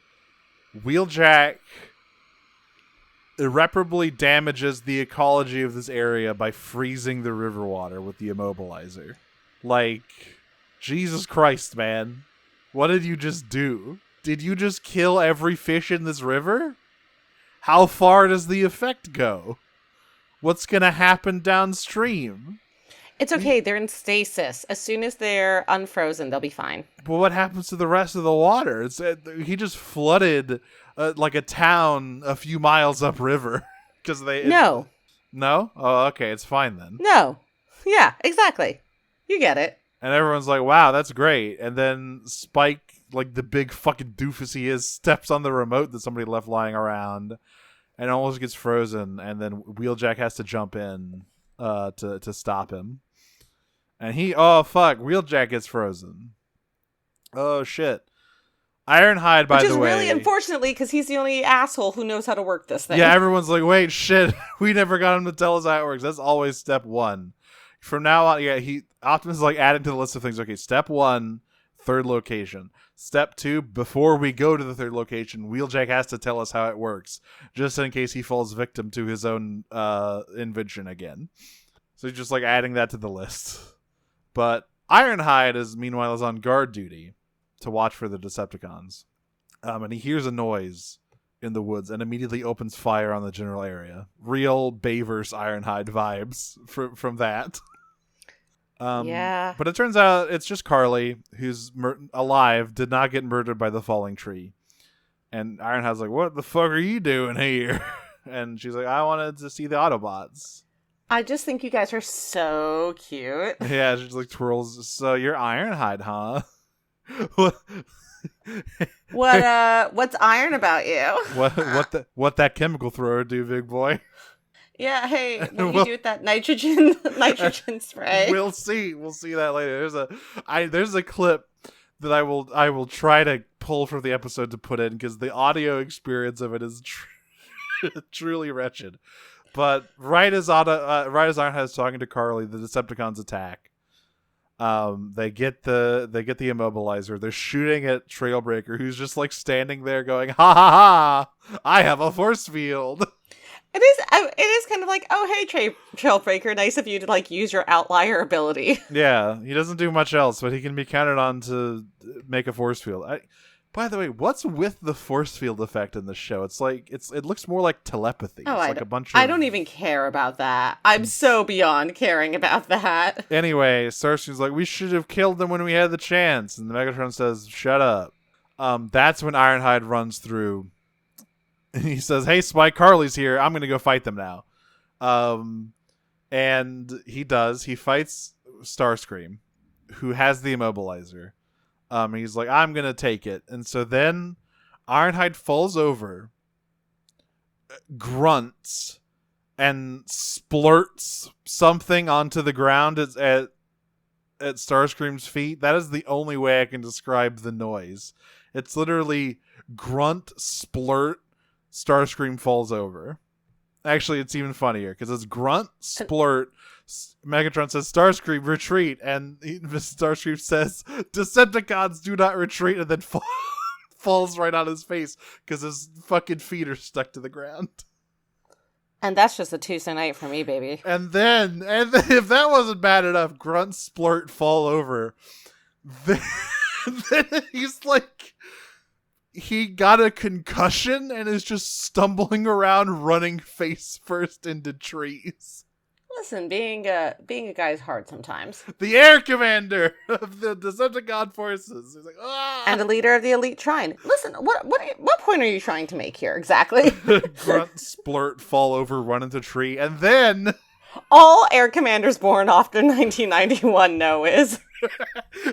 B: Wheeljack irreparably damages the ecology of this area by freezing the river water with the Immobilizer. Like, Jesus Christ, man. What did you just do? Did you just kill every fish in this river? How far does the effect go? What's gonna happen downstream?
C: It's okay, they're in stasis. As soon as they're unfrozen, they'll be fine.
B: But what happens to the rest of the water? He just flooded like a town a few miles upriver. No. No? Oh, okay, it's fine then.
C: No. Yeah, exactly. You get it.
B: And everyone's like, wow, that's great. And then Spike, like the big fucking doofus he is, steps on the remote that somebody left lying around and almost gets frozen. And then Wheeljack has to jump in to stop him. And Wheeljack gets frozen. Oh, shit. Ironhide, by the way. Which is
C: really unfortunately, because he's the only asshole who knows how to work this thing.
B: Yeah, everyone's like, wait, shit. We never got him to tell us how it works. That's always step one. From now on, yeah, Optimus is like adding to the list of things. Okay, step one, third location. Step two, before we go to the third location, Wheeljack has to tell us how it works, just in case he falls victim to his own invention again. So he's just like adding that to the list. But Ironhide meanwhile is on guard duty to watch for the Decepticons. And he hears a noise in the woods and immediately opens fire on the general area. Real Bayverse Ironhide vibes from that.
C: Yeah.
B: But it turns out it's just Carly, who's alive, did not get murdered by the falling tree. And Ironhide's like, what the fuck are you doing here? And she's like, I wanted to see the Autobots.
C: I just think you guys are so cute.
B: Yeah, she just like twirls. So you're Ironhide, huh?
C: What's iron about you?
B: What that chemical thrower do, big boy?
C: Yeah, hey, what do you do with that nitrogen spray?
B: We'll see that later. There's a clip that I will try to pull from the episode to put in because the audio experience of it is truly wretched. But right as Ironhide is talking to Carly, the Decepticons attack. They get the Immobilizer. They're shooting at Trailbreaker, who's just like standing there going, "Ha ha ha! I have a force field."
C: It is kind of like, oh hey, Trailbreaker, nice of you to like use your outlier ability.
B: Yeah, he doesn't do much else, but he can be counted on to make a force field. By the way, what's with the force field effect in this show? It's like it looks more like telepathy.
C: Oh,
B: it's like a bunch of...
C: I don't even care about that. I'm so beyond caring about that.
B: Anyway, Starscream's like, we should have killed them when we had the chance, and the Megatron says, "Shut up." That's when Ironhide runs through. And he says, "Hey, Spike, Carly's here. I'm gonna go fight them now." And he does. He fights Starscream, who has the Immobilizer. He's like, "I'm gonna take it." And so then Ironhide falls over, grunts, and splurts something onto the ground at Starscream's feet. That is the only way I can describe the noise. It's literally grunt, splurt, Starscream falls over. Actually, it's even funnier because it's grunt, splurt. Megatron says, "Starscream, retreat," and Starscream says, "Decepticons do not retreat," and then falls right on his face because his fucking feet are stuck to the ground.
C: And that's just a Tuesday night for me, baby.
B: And then if that wasn't bad enough, grunt, splurt, fall over. Then he's like, he got a concussion and is just stumbling around, running face first into trees.
C: Listen, being a guy is hard sometimes.
B: The air commander of the Decepticon forces. He's like, ah!
C: And the leader of the elite shrine. Listen, what point are you trying to make here exactly?
B: Grunt, splurt, fall over, run into tree, and then
C: all air commanders born after 1991 know is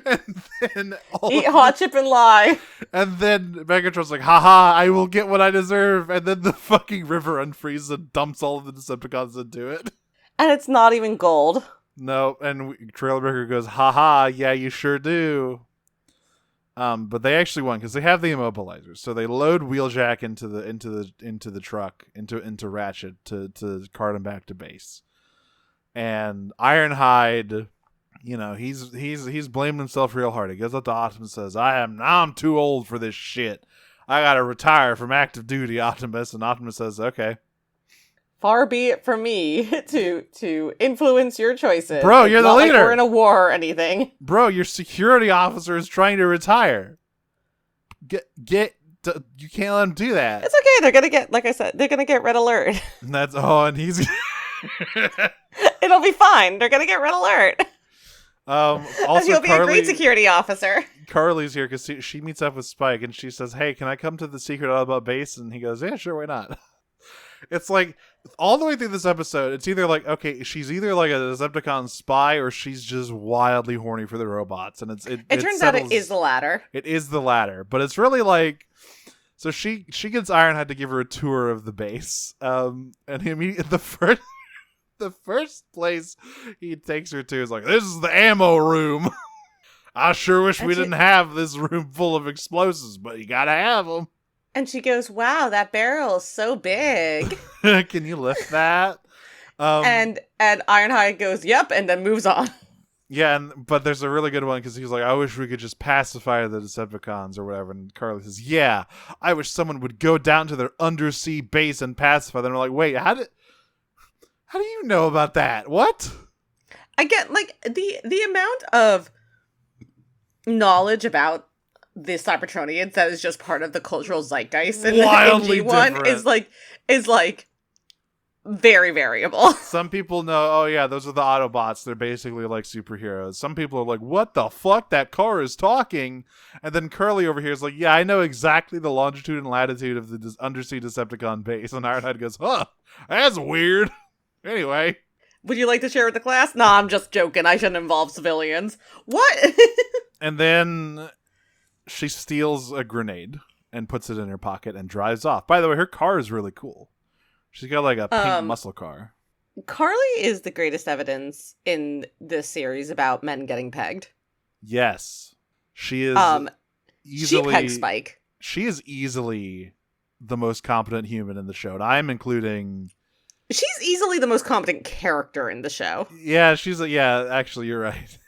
B: and then
C: eat hot chip and lie.
B: And then Megatron's like, haha, I will get what I deserve. And then the fucking river unfreezes and dumps all of the Decepticons into it.
C: And it's not even gold.
B: No, and Trailbreaker goes, haha, yeah, you sure do. But they actually won because they have the Immobilizer. So they load Wheeljack into the truck, into Ratchet to cart him back to base. And Ironhide, you know, he's blaming himself real hard. He goes up to Optimus and says, I'm too old for this shit. I gotta retire from active duty, Optimus. And Optimus says, okay.
C: Far be it from me to influence your choices.
B: Bro, you're the leader.
C: Like we're in a war or anything.
B: Bro, your security officer is trying to retire. You can't let him do that.
C: It's okay. They're gonna get, like I said, they're gonna get red alert.
B: And he's.
C: It'll be fine. They're gonna get red alert.
B: Also,
C: he'll be a great security officer.
B: Carly's here because she meets up with Spike and she says, "Hey, can I come to the secret Autobot base?" And he goes, "Yeah, sure, why not?" It's like all the way through this episode, it's either like, okay, she's either like a Decepticon spy or she's just wildly horny for the robots, and it
C: turns out it is the latter.
B: It is the latter, but it's really like, so she gets Ironhide to give her a tour of the base, and the first place he takes her to is like, this is the ammo room. I sure wish we didn't have this room full of explosives, but you gotta have them.
C: And she goes, wow, that barrel is so big.
B: Can you lift that?
C: And Ironhide goes, yep, and then moves on.
B: Yeah, but there's a really good one because he's like, I wish we could just pacify the Decepticons or whatever. And Carly says, yeah, I wish someone would go down to their undersea base and pacify them. And we're like, wait, how do you know about that? What?
C: I get, like, the amount of knowledge about the Cybertronians that is just part of the cultural zeitgeist in
B: Wildly
C: G1
B: different.
C: is like very variable.
B: Some people know, oh yeah, those are the Autobots. They're basically like superheroes. Some people are like, what the fuck? That car is talking. And then Curly over here is like, yeah, I know exactly the longitude and latitude of the undersea Decepticon base. And Ironhide goes, huh, that's weird. Anyway.
C: Would you like to share with the class? Nah, I'm just joking. I shouldn't involve civilians. What?
B: And then she steals a grenade and puts it in her pocket and drives off. By the way, her car is really cool. She's got like a pink muscle car.
C: Carly is the greatest evidence in this series about men getting pegged.
B: Yes. She is
C: she pegs Spike.
B: She is easily the most competent human in the show. And I'm including...
C: She's easily the most competent character in the show.
B: Yeah, actually you're right.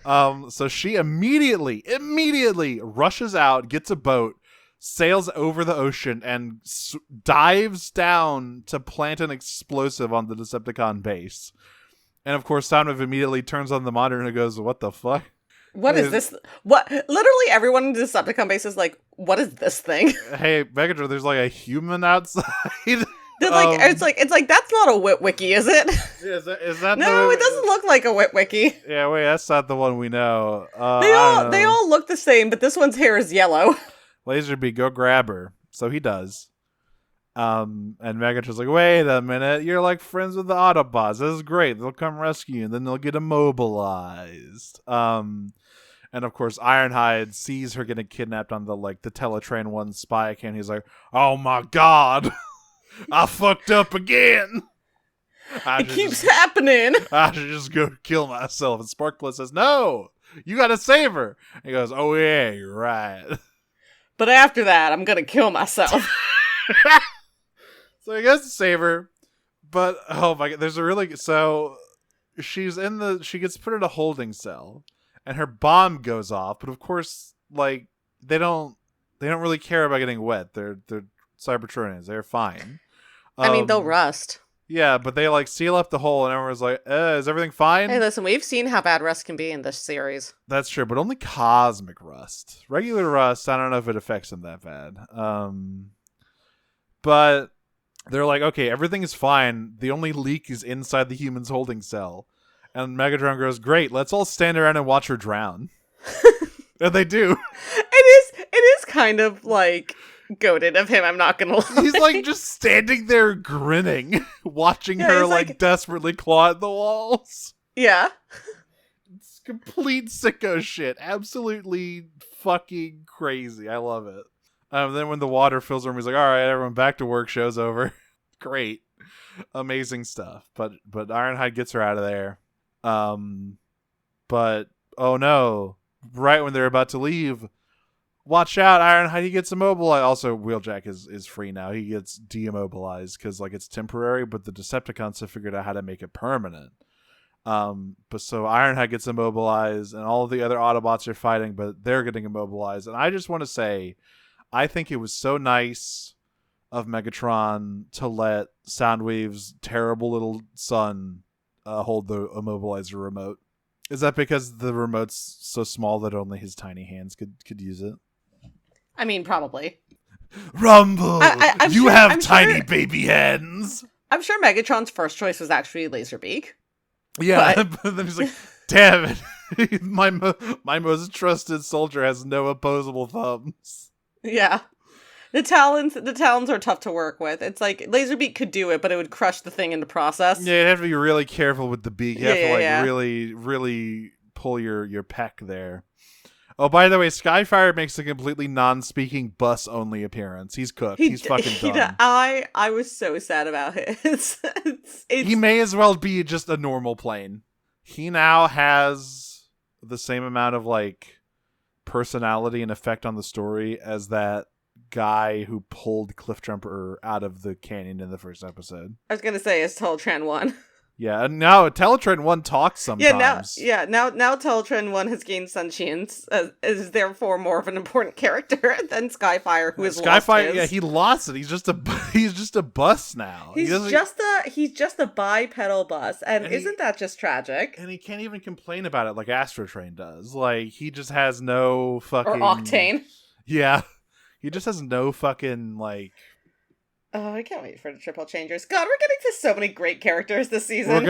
B: So she immediately rushes out, gets a boat, sails over the ocean, and dives down to plant an explosive on the Decepticon base. And of course, Soundwave immediately turns on the monitor and goes, what the fuck?
C: What is this? What? Literally everyone in the Decepticon base is like, what is this thing?
B: Hey, Megatron, there's like a human outside.
C: It's like that's not a Witwiki, is it?
B: Is that
C: No, it doesn't look like a Witwiki.
B: Yeah, wait, that's not the one we know.
C: They all look the same, but this one's hair is yellow.
B: Laserbeak, go grab her. So he does. And Megatron's like, wait a minute, you're like friends with the Autobots. This is great. They'll come rescue you, and then they'll get immobilized. And of course, Ironhide sees her getting kidnapped on the Teletran 1 spy account. He's like, oh my god, I fucked up again.
C: It keeps happening.
B: I should just go kill myself. And Sparkplus says, no, you gotta save her. And he goes, oh yeah, you're right.
C: But after that, I'm gonna kill myself.
B: So he goes to save her, but oh my god, she gets put in a holding cell, and her bomb goes off. But of course, they don't really care about getting wet. They're Cybertronians. They're fine.
C: I mean, they'll rust.
B: Yeah, but they seal up the hole, and everyone's like, is everything fine?
C: Hey, listen, we've seen how bad rust can be in this series.
B: That's true, but only cosmic rust. Regular rust, I don't know if it affects them that bad. But they're like, okay, everything is fine. The only leak is inside the human's holding cell. And Megatron goes, great, let's all stand around and watch her drown. And they do.
C: It is kind of goated of him, I'm not gonna lie.
B: He's just standing there grinning, watching her desperately claw at the walls.
C: Yeah.
B: It's complete sicko shit. Absolutely fucking crazy. I love it. Then when the water fills the room, he's like, all right, everyone back to work, show's over. Great. Amazing stuff. But Ironhide gets her out of there. But oh no, right when they're about to leave, watch out, Ironhide, he gets immobilized. Also, Wheeljack is free now. He gets de-immobilized because it's temporary, but the Decepticons have figured out how to make it permanent. But so Ironhide gets immobilized, and all of the other Autobots are fighting, but they're getting immobilized. And I just want to say, I think it was so nice of Megatron to let Soundwave's terrible little son hold the immobilizer remote. Is that because the remote's so small that only his tiny hands could use it?
C: I mean, probably.
B: Rumble! I'm
C: sure,
B: have tiny baby hands!
C: I'm sure Megatron's first choice was actually Laserbeak.
B: Yeah, but then he's like, damn it. My most trusted soldier has no opposable thumbs.
C: Yeah. The talons are tough to work with. It's like Laserbeak could do it, but it would crush the thing in the process.
B: Yeah, you'd have to be really careful with the beak. You have to really, really pull your peck there. Oh, by the way, Skyfire makes a completely non-speaking bus-only appearance. He's cooked. He's fucking done.
C: I was so sad about it.
B: He may as well be just a normal plane. He now has the same amount of personality and effect on the story as that guy who pulled Cliffjumper out of the canyon in the first episode.
C: I was gonna say it's Teletran 1.
B: Yeah, and now Teletran 1 talks sometimes.
C: Now Teletran 1 has gained sentience, is therefore more of an important character than Skyfire, who has lost his.
B: Yeah, he lost it. He's just a bus now.
C: He's just a bipedal bus, and isn't that just tragic?
B: And he can't even complain about it like Astro Train does. Like, he just has no fucking...
C: Or Octane.
B: Yeah. He just has no fucking, like...
C: Oh, I can't wait for the triple changers. God, we're getting to so many great characters this season.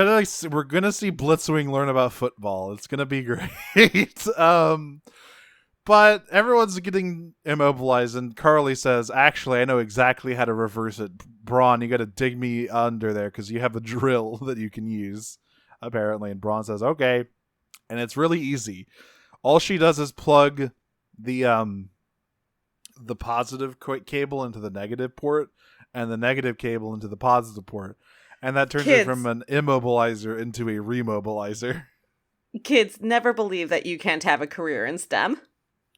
B: We're gonna see Blitzwing learn about football. It's gonna be great. But everyone's getting immobilized, and Carly says, "Actually, I know exactly how to reverse it. Braun, you gotta dig me under there because you have a drill that you can use, apparently." And Braun says, "Okay," and it's really easy. All she does is plug the positive cable into the negative port, and the negative cable into the positive port. And that turns it from an immobilizer into a remobilizer.
C: Kids, never believe that you can't have a career in STEM.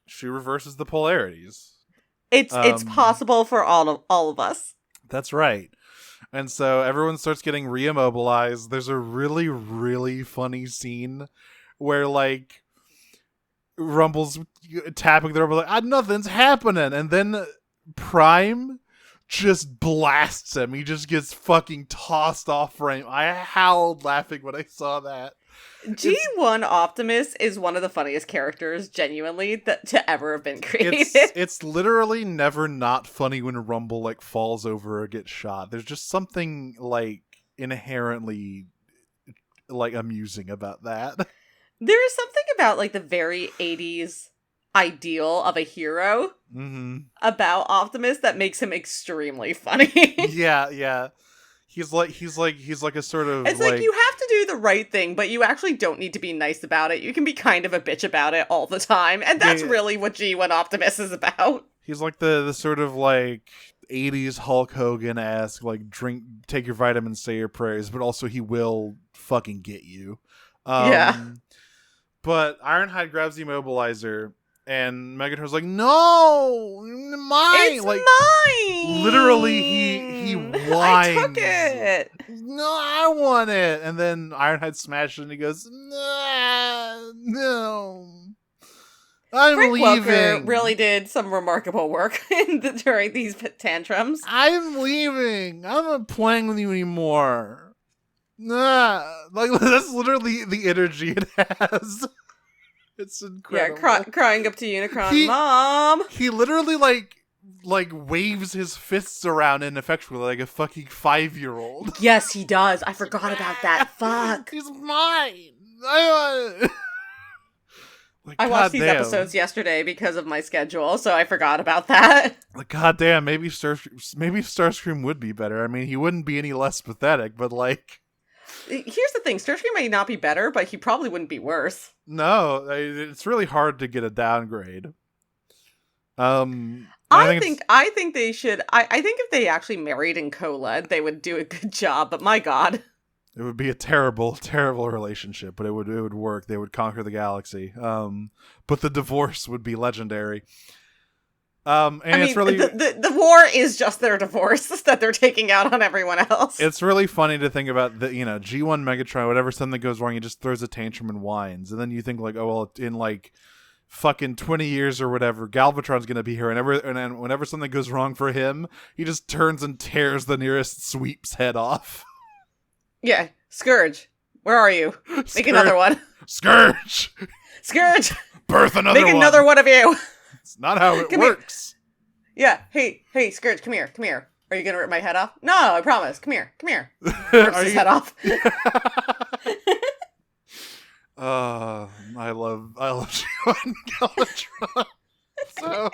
B: She reverses the polarities.
C: It's possible for all of us.
B: That's right. And so everyone starts getting re-immobilized. There's a really, really funny scene where, like, Rumble's tapping the rubber like, nothing's happening. And then Prime just blasts him. He just gets fucking tossed off frame. I howled laughing when I saw that.
C: G1 Optimus is one of the funniest characters, genuinely, to ever have been created.
B: It's literally never not funny when Rumble, like, falls over or gets shot. There's just something, like, inherently, like, amusing about that.
C: There is something about, like, the very 80s ideal of a hero about Optimus that makes him extremely funny.
B: Yeah. He's like a sort of...
C: It's like you have to do the right thing, but you actually don't need to be nice about it. You can be kind of a bitch about it all the time. And that's really what G1 Optimus is about.
B: He's like the sort of, like, 80s Hulk Hogan-esque, like, take your vitamins, say your prayers, but also he will fucking get you.
C: Yeah.
B: But Ironhide grabs the immobilizer, and Megatron's like, "No, mine!"
C: It's
B: like,
C: mine!
B: Literally, he whines.
C: I took it!
B: No, I want it! And then Ironhide smashes it, and he goes, "No. I'm
C: Frank
B: leaving."
C: Welker really did some remarkable work during these tantrums.
B: "I'm leaving. I'm not playing with you anymore." Like, that's literally the energy it has. It's incredible.
C: Yeah, crying up to Unicron, Mom!
B: He literally, like waves his fists around ineffectually like a fucking 5-year-old.
C: Yes, he does. I forgot about that. Fuck.
B: He's mine. Like,
C: I watched these episodes yesterday because of my schedule, so I forgot about that.
B: Like, goddamn, maybe Starscream would be better. I mean, he wouldn't be any less pathetic, but, like...
C: Here's the thing, Starscream may not be better, but he probably wouldn't be worse.
B: No, it's really hard to get a downgrade.
C: I think they should. I think if they actually married and co-led, they would do a good job. But my God,
B: it would be a terrible, terrible relationship. But it would work. They would conquer the galaxy. But the divorce would be legendary. It's really
C: the war is just their divorce that they're taking out on everyone else.
B: It's really funny to think about the G1 Megatron. Whenever something goes wrong, he just throws a tantrum and whines, and then you think like, oh well, in like fucking 20 years or whatever, Galvatron's gonna be here, and whenever something goes wrong for him, he just turns and tears the nearest sweep's head off.
C: Yeah, Scourge, where are you? Make another one.
B: Scourge, birth another one.
C: Make another one of you.
B: It's not how it works.
C: Yeah. Hey, Scourge, come here. Are you gonna rip my head off? No, I promise. Come here. Rips his head off.
B: I love G1 Galvatron. So,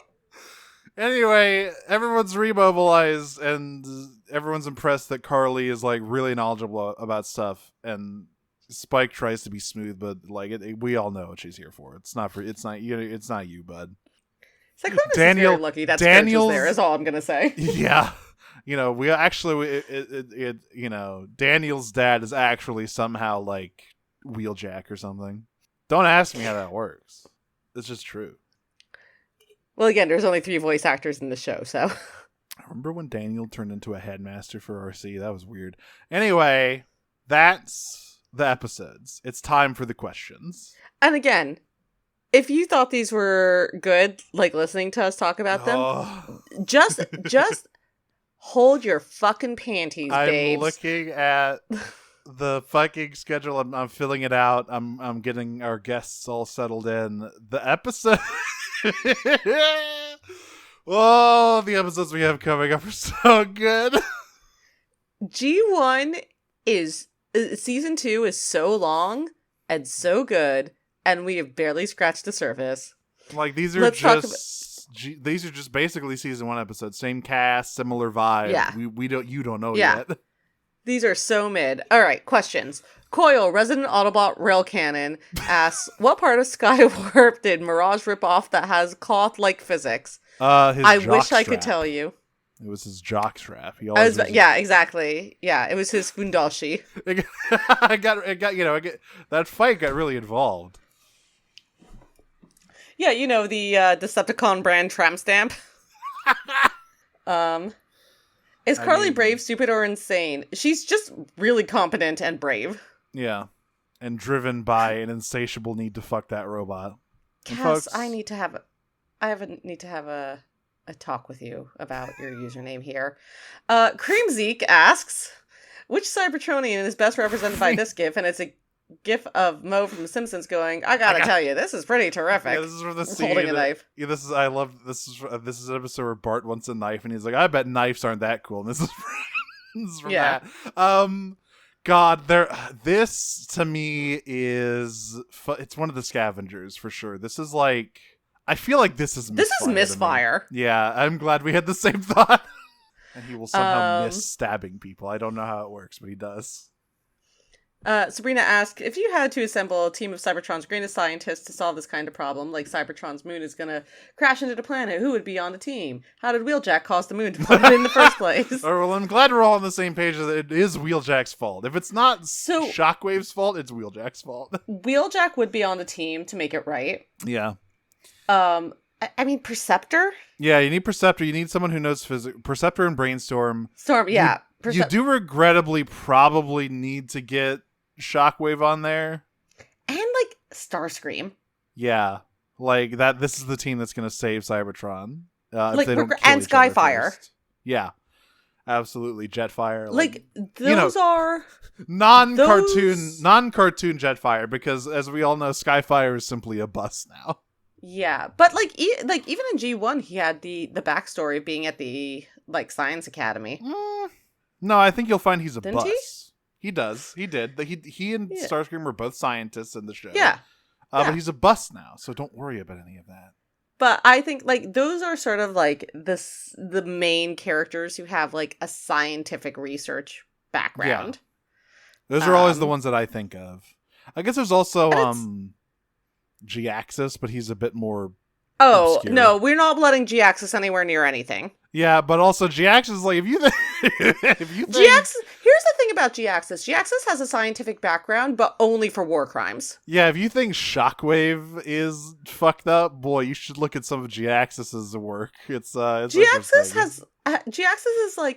B: anyway, everyone's remobilized, and everyone's impressed that Carly is like really knowledgeable about stuff, and Spike tries to be smooth, but like we all know what she's here for. It's not you, bud.
C: Cyclonus is very lucky that Scourge was there, is all I'm gonna say.
B: Yeah. We actually, Daniel's dad is actually somehow like Wheeljack or something. Don't ask me how that works. It's just true.
C: Well, again, there's only 3 voice actors in the show, so.
B: I remember when Daniel turned into a headmaster for RC? That was weird. Anyway, that's the episodes. It's time for the questions.
C: And again, if you thought these were good, like listening to us talk about them,
B: Oh,
C: just hold your fucking panties,
B: I'm
C: babes.
B: looking at the fucking schedule. I'm filling it out. I'm getting our guests all settled in. The episode. Oh, the episodes we have coming up are so good.
C: G1 is season 2 is so long and so good, and we have barely scratched the surface.
B: Like these are these are just basically season 1 episodes. Same cast, similar vibe.
C: Yeah.
B: You don't know
C: Yeah.
B: yet.
C: These are so mid. All right, questions. Coil, resident Autobot rail cannon, asks, what part of Skywarp did Mirage rip off that has cloth-like physics? I wish I could tell you.
B: It was his jock strap. He always
C: Yeah, exactly. Yeah, it was his fundashi.
B: That fight got really involved.
C: Yeah, you know, the Decepticon brand tramp stamp. Is Carly brave, stupid, or insane? She's just really competent and brave.
B: Yeah. And driven by an insatiable need to fuck that robot.
C: Cass,
B: folks,
C: I need to have a talk with you about your username here. Cream Zeke asks, which Cybertronian is best represented by this GIF? And it's a GIF of Mo from The Simpsons going, I gotta tell you, this is pretty terrific.
B: Yeah, this is for the scene.
C: Holding a knife.
B: Yeah, this is an episode where Bart wants a knife, and he's like, I bet knives aren't that cool. And this is from that. God, this to me is it's one of the scavengers for sure. This is like, I feel like this is
C: Misfire.
B: Yeah, I'm glad we had the same thought. And he will somehow miss stabbing people. I don't know how it works, but he does.
C: Sabrina asks, if you had to assemble a team of Cybertron's greatest scientists to solve this kind of problem, like Cybertron's moon is gonna crash into the planet, who would be on the team? How did Wheeljack cause the moon to put it in the first place?
B: Well, I'm glad we're all on the same page that it is Wheeljack's fault. If it's not Shockwave's fault, it's Wheeljack's fault.
C: Wheeljack would be on the team to make it right.
B: Yeah.
C: I mean, Perceptor?
B: Yeah, you need Perceptor. You need someone who knows physics. Perceptor and Brainstorm. You do regrettably probably need to get Shockwave on there.
C: And, like, Starscream.
B: Yeah. Like, this is the team that's going to save Cybertron.
C: Like, and Skyfire.
B: Yeah. Absolutely. Jetfire.
C: Like those are...
B: Non-cartoon Jetfire, because, as we all know, Skyfire is simply a bus now.
C: Yeah, but even in G1, he had the backstory of being at the Science Academy.
B: No, I think you'll find he's a
C: Didn't
B: bus. He does. He did. He and Starscream were both scientists in the show.
C: Yeah.
B: But he's a bus now, so don't worry about any of that.
C: But I think those are sort of the main characters who have a scientific research background.
B: Yeah. Those are always the ones that I think of. I guess there's also G-Axis, but he's a bit more obscure.
C: No, we're not letting G-Axis anywhere near anything.
B: Yeah, but also G-Axis is if you think
C: G-Axis, here's the thing about G-Axis. G-Axis has a scientific background, but only for war crimes.
B: Yeah, if you think Shockwave is fucked up, boy, you should look at some of G-Axis's work. It's
C: G-Axis is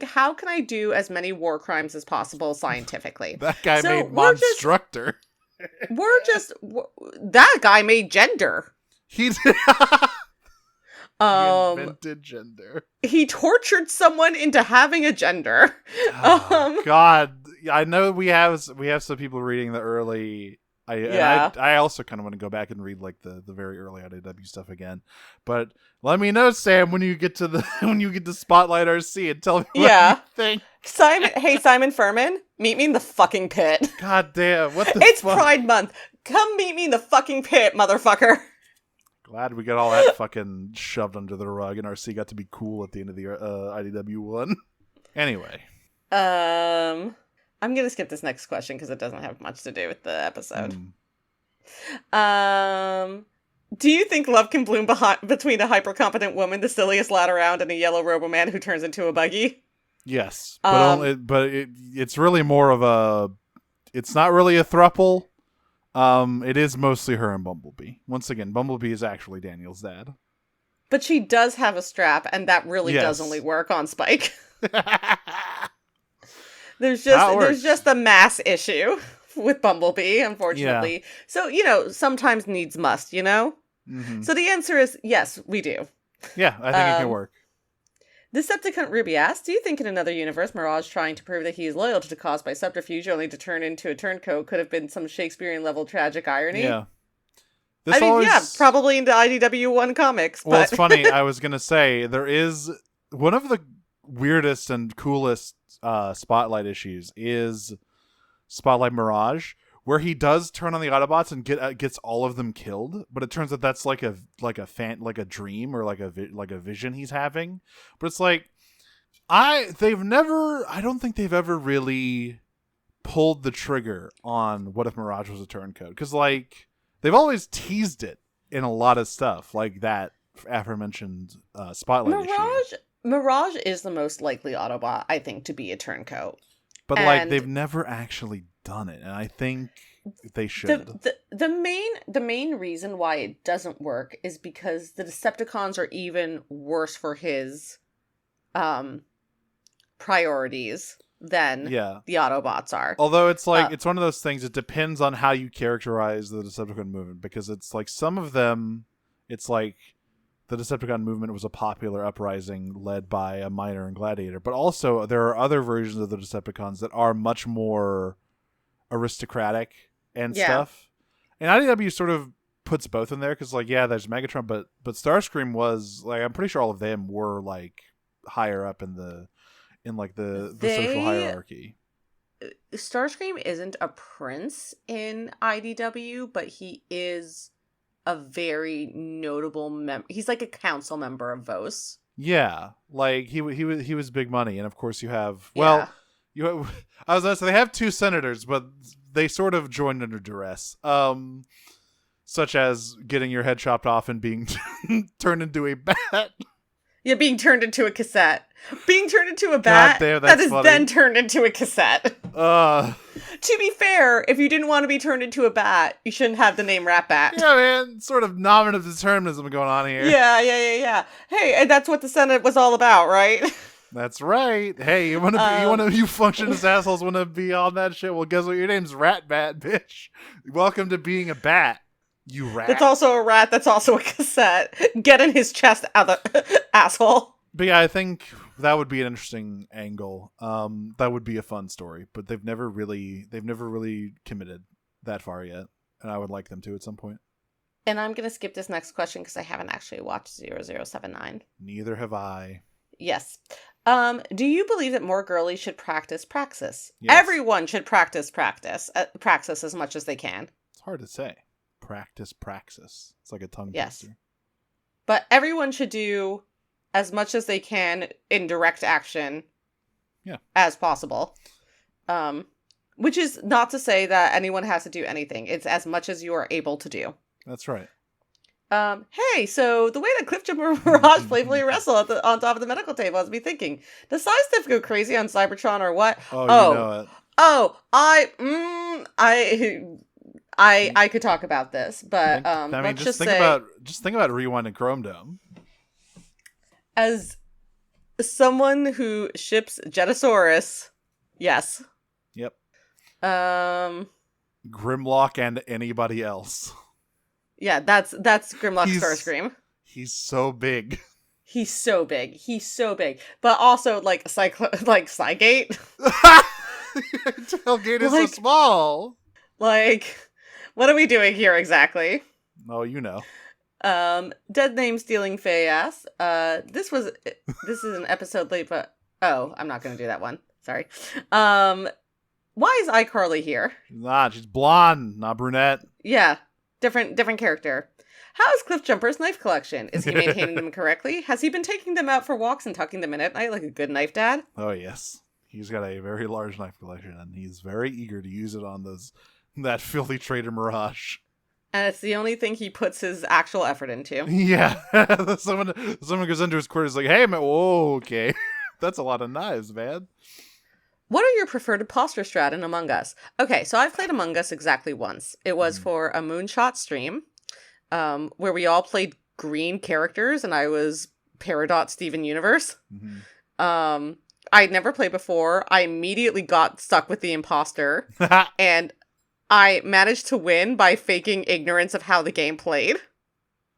C: how can I do as many war crimes as possible scientifically?
B: That guy made Monstructor.
C: That guy made gender.
B: He did. He invented gender.
C: He tortured someone into having a gender.
B: God, I know we have some people reading the early. I also kind of want to go back and read the very early IDW stuff again. But let me know, Sam, when you get to Spotlight RC and tell me what you think.
C: Simon Furman, meet me in the fucking pit.
B: God damn, what the
C: It's
B: fuck?
C: Pride Month. Come meet me in the fucking pit, motherfucker.
B: Glad we got all that fucking shoved under the rug and RC got to be cool at the end of the IDW one. Anyway.
C: I'm going to skip this next question because it doesn't have much to do with the episode. Do you think love can bloom between a hyper-competent woman, the silliest lad around, and a yellow robo-man who turns into a buggy?
B: Yes. But it's really more of a... It's not really a throuple. It is mostly her and Bumblebee. Once again, Bumblebee is actually Daniel's dad.
C: But she does have a strap, and that really does only work on Spike. There's
B: That works.
C: just a mass issue with Bumblebee, unfortunately.
B: Yeah.
C: So, sometimes needs must,
B: Mm-hmm.
C: So the answer is yes, we do.
B: Yeah, I think it can work.
C: Decepticon Ruby asks, do you think in another universe, Mirage trying to prove that he is loyal to the cause by subterfuge only to turn into a turncoat could have been some Shakespearean-level tragic irony?
B: Yeah.
C: Yeah, probably into IDW 1 comics.
B: Well,
C: but...
B: it's funny. I was going to say, there is one of the weirdest and coolest Spotlight issues is Spotlight Mirage, where he does turn on the Autobots and gets all of them killed, but it turns out that's like a dream or like a vision he's having. But it's like I don't think they've ever really pulled the trigger on what if Mirage was a turncoat, because like they've always teased it in a lot of stuff like that aforementioned Spotlight issue.
C: Mirage is the most likely Autobot, I think, to be a turncoat.
B: But like they've never actually done it, and I think they should.
C: The main reason why it doesn't work is because the Decepticons are even worse for his priorities than the Autobots are.
B: Although it's like it's one of those things, it depends on how you characterize the Decepticon movement, because it's like some of them, it's like the Decepticon movement was a popular uprising led by a miner and gladiator, but also there are other versions of the Decepticons that are much more aristocratic and stuff. And IDW sort of puts both in there, because like there's Megatron, but Starscream was like, I'm pretty sure all of them were like higher up in the social hierarchy.
C: Starscream isn't a prince in IDW, but he is a very notable member. He's like a council member of Vos. Yeah,
B: like he was big money, and of course you have I was gonna say they have two senators, but they sort of joined under duress, such as getting your head chopped off and being turned into a bat.
C: Yeah, being turned into a cassette. Being turned into a bat that is funny. Then turned into a cassette. To be fair, if you didn't want to be turned into a bat, you shouldn't have the name Rat Bat.
B: Yeah, man. Sort of nominative determinism going on here.
C: Yeah. Hey, and that's what the Senate was all about, right?
B: That's right. Hey, you functionist assholes want to be on that shit? Well, guess what? Your name's Rat Bat, bitch. Welcome to being a bat. You rat.
C: That's also a rat. That's also a cassette. Get in his chest, asshole.
B: But yeah, I think that would be an interesting angle. That would be a fun story. But they've never really committed that far yet, and I would like them to at some point.
C: And I'm gonna skip this next question because I haven't actually watched 0079.
B: Neither have I.
C: Yes. Do you believe that more girlies should practice praxis?
B: Yes.
C: Everyone should practice praxis as much as they can.
B: It's hard to say. Practice praxis. It's like a tongue
C: twister.
B: Yes.
C: But everyone should do as much as they can in direct action as possible. Which is not to say that anyone has to do anything. It's as much as you are able to do.
B: That's right.
C: Hey, so the way that Cliffjumper Mirage playfully wrestle on top of the medical table has me thinking, does Size Stiff go crazy on Cybertron or what?
B: Oh, you know it.
C: Oh, I could talk about this, but
B: just think about Rewind and Chrome Dome.
C: As someone who ships Jetasaurus, yes.
B: Yep. Grimlock and anybody else.
C: Yeah, that's Grimlock Starscream.
B: He's so big.
C: He's so big. But also like Cygate.
B: Tailgate is so small.
C: Like, what are we doing here exactly?
B: Oh, you know.
C: Dead Name Stealing Faye asks, this is an episode late, but I'm not gonna do that one. Sorry. Why is iCarly here?
B: She's blonde, not brunette.
C: Yeah. Different character. How is Cliffjumper's knife collection? Is he maintaining them correctly? Has he been taking them out for walks and tucking them in at night like a good knife dad?
B: Oh, yes. He's got a very large knife collection, and he's very eager to use it on that filthy Traitor Mirage.
C: And it's the only thing he puts his actual effort into.
B: Yeah. Someone goes into his quarters like, hey, man, whoa, okay. That's a lot of knives, man.
C: What are your preferred imposter strat in Among Us? Okay, so I've played Among Us exactly once. It was for a Moonshot stream, where we all played green characters, and I was Peridot Steven Universe.
B: Mm-hmm.
C: I'd never played before. I immediately got stuck with the imposter, and I managed to win by faking ignorance of how the game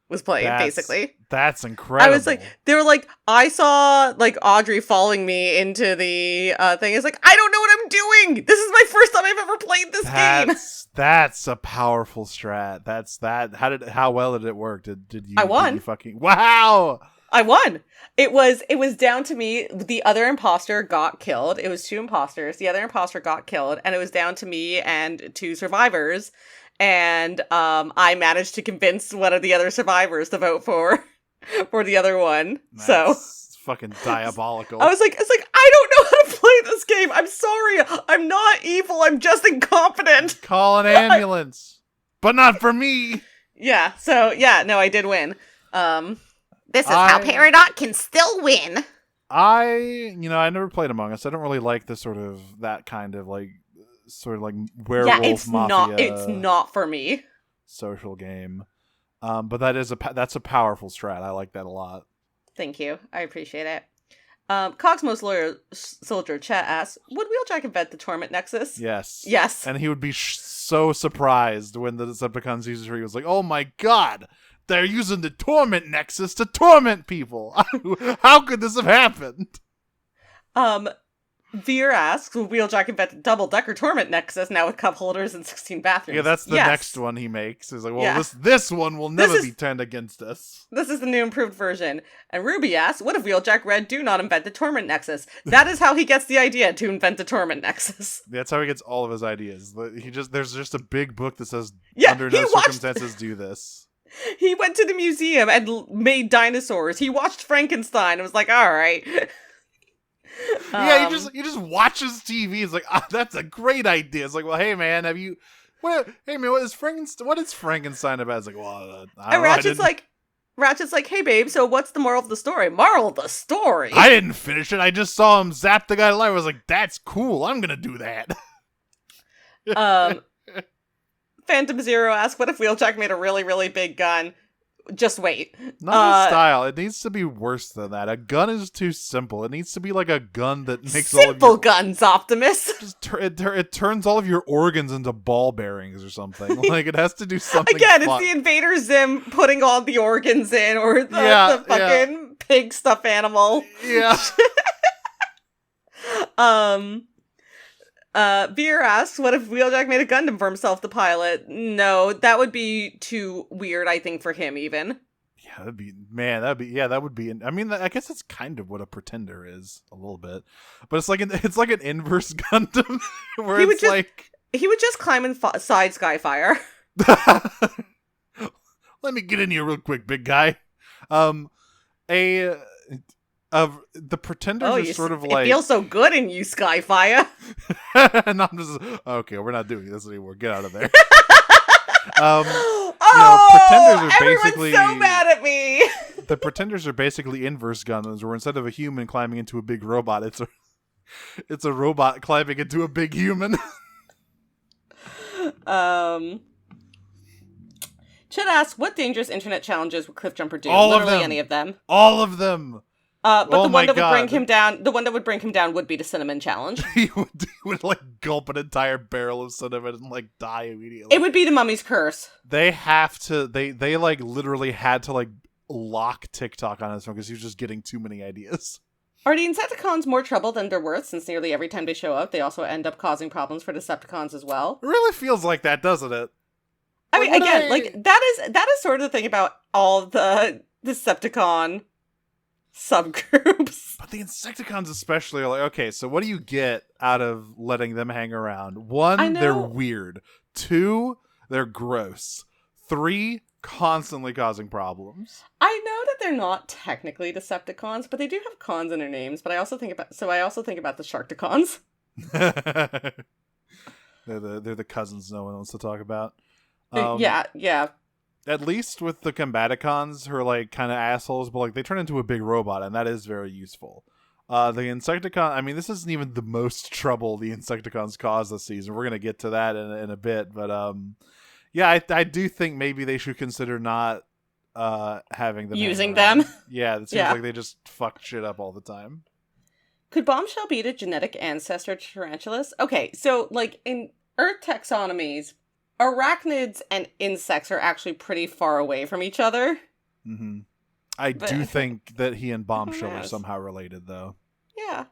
C: was played, basically.
B: That's incredible.
C: I was like, they were like, I saw like Audrey following me into the thing. It's like, I don't know what I'm doing. This is my first time I've ever played this game.
B: That's a powerful strat. That's that. How well did it work? Did you?
C: I won.
B: Did you fucking wow.
C: I won. It was down to me. The other imposter got killed. It was 2 imposters. The other imposter got killed, and it was down to me and 2 survivors. And I managed to convince one of the other survivors to vote for the other one.
B: That's fucking diabolical.
C: I was like, I don't know how to play this game. I'm sorry. I'm not evil. I'm just incompetent.
B: Call an ambulance, but not for me.
C: Yeah. So yeah, no, I did win. This is how Peridot can still win.
B: I never played Among Us. I don't really like the that kind of like werewolf mafia.
C: It's not for me.
B: Social game. But that's a powerful strat. I like that a lot.
C: Thank you. I appreciate it. Cogsmo's lawyer soldier Chet asks, would Wheeljack invent the Torment Nexus?
B: Yes.
C: Yes.
B: And he would be so surprised when the Decepticons used it. He was like, oh my god, they're using the Torment Nexus to torment people. How could this have happened?
C: Veer asks, will Wheeljack invent the double-decker Torment Nexus now with cup holders and 16 bathrooms?
B: Yeah, that's the next one he makes. He's like, well, this one will never be turned against us.
C: This is the new improved version. And Ruby asks, what if Wheeljack Red do not invent the Torment Nexus? That is how he gets the idea to invent the Torment Nexus.
B: That's how he gets all of his ideas. There's just a big book that says, under no circumstances do this.
C: He went to the museum and made dinosaurs. He watched Frankenstein and was like, all right.
B: Yeah, he just watches TV. He's like, that's a great idea. It's like, well, hey man, what is Frankenstein about? It's like, well,
C: and Ratchet's like, hey babe, so what's the moral of the story? Moral of the story?
B: I didn't finish it. I just saw him zap the guy alive. I was like, that's cool. I'm gonna do that.
C: Phantom Zero asks, what if Wheeljack made a really, really big gun? Just wait.
B: Not his style. It needs to be worse than that. A gun is too simple. It needs to be like a gun that makes
C: simple guns, Optimus.
B: It turns all of your organs into ball bearings or something. Like it has to do something.
C: Again,
B: fun.
C: it's the Invader Zim putting all the organs in, or the fucking pig stuffed animal.
B: Yeah.
C: Veer asks, what if Wheeljack made a Gundam for himself to pilot? No, that would be too weird, I think, for him, even.
B: Yeah, that would be, I mean, I guess that's kind of what a pretender is, a little bit. But it's like an inverse Gundam, where he would
C: just climb inside Skyfire.
B: Let me get in here real quick, big guy. The pretenders are sort of like...
C: It feels so good in you, Skyfire.
B: And I'm just... Okay, we're not doing this anymore. Get out of there. Pretenders are basically...
C: Everyone's so mad at me!
B: The pretenders are basically inverse Gundams, where instead of a human climbing into a big robot, it's a robot climbing into a big human.
C: Chet asks, what dangerous internet challenges would Cliffjumper do?
B: Literally
C: any of them.
B: All of them!
C: But the one that would bring him down would be the cinnamon challenge.
B: he would like gulp an entire barrel of cinnamon and like die immediately.
C: It would be the mummy's curse.
B: They have to. They like literally had to like lock TikTok on his phone because he was just getting too many ideas.
C: Are the Insecticons more trouble than they're worth? Since nearly every time they show up, they also end up causing problems for Decepticons as well.
B: It really feels like that, doesn't it?
C: I mean, again, like that is sort of the thing about all the Decepticon subgroups.
B: But the Insecticons especially are like, okay, so what do you get out of letting them hang around? 1, they're weird. 2, they're gross. 3, constantly causing problems.
C: I know that they're not technically Decepticons, but they do have cons in their names. But I also think about the Sharkticons.
B: They're the cousins no one wants to talk about.
C: Yeah.
B: At least with the Combaticons, who are like kind of assholes, but like they turn into a big robot, and that is very useful. The Insecticon, I mean, this isn't even the most trouble the Insecticons caused this season. We're gonna get to that in a bit, but yeah, I do think maybe they should consider not having them
C: using them.
B: Yeah, it seems like they just fuck shit up all the time.
C: Could Bombshell be the genetic ancestor to tarantulas? Okay, so, like, in Earth taxonomies, arachnids and insects are actually pretty far away from each other.
B: Mm-hmm. I do think that he and Bombshell are somehow related, though.
C: Yeah.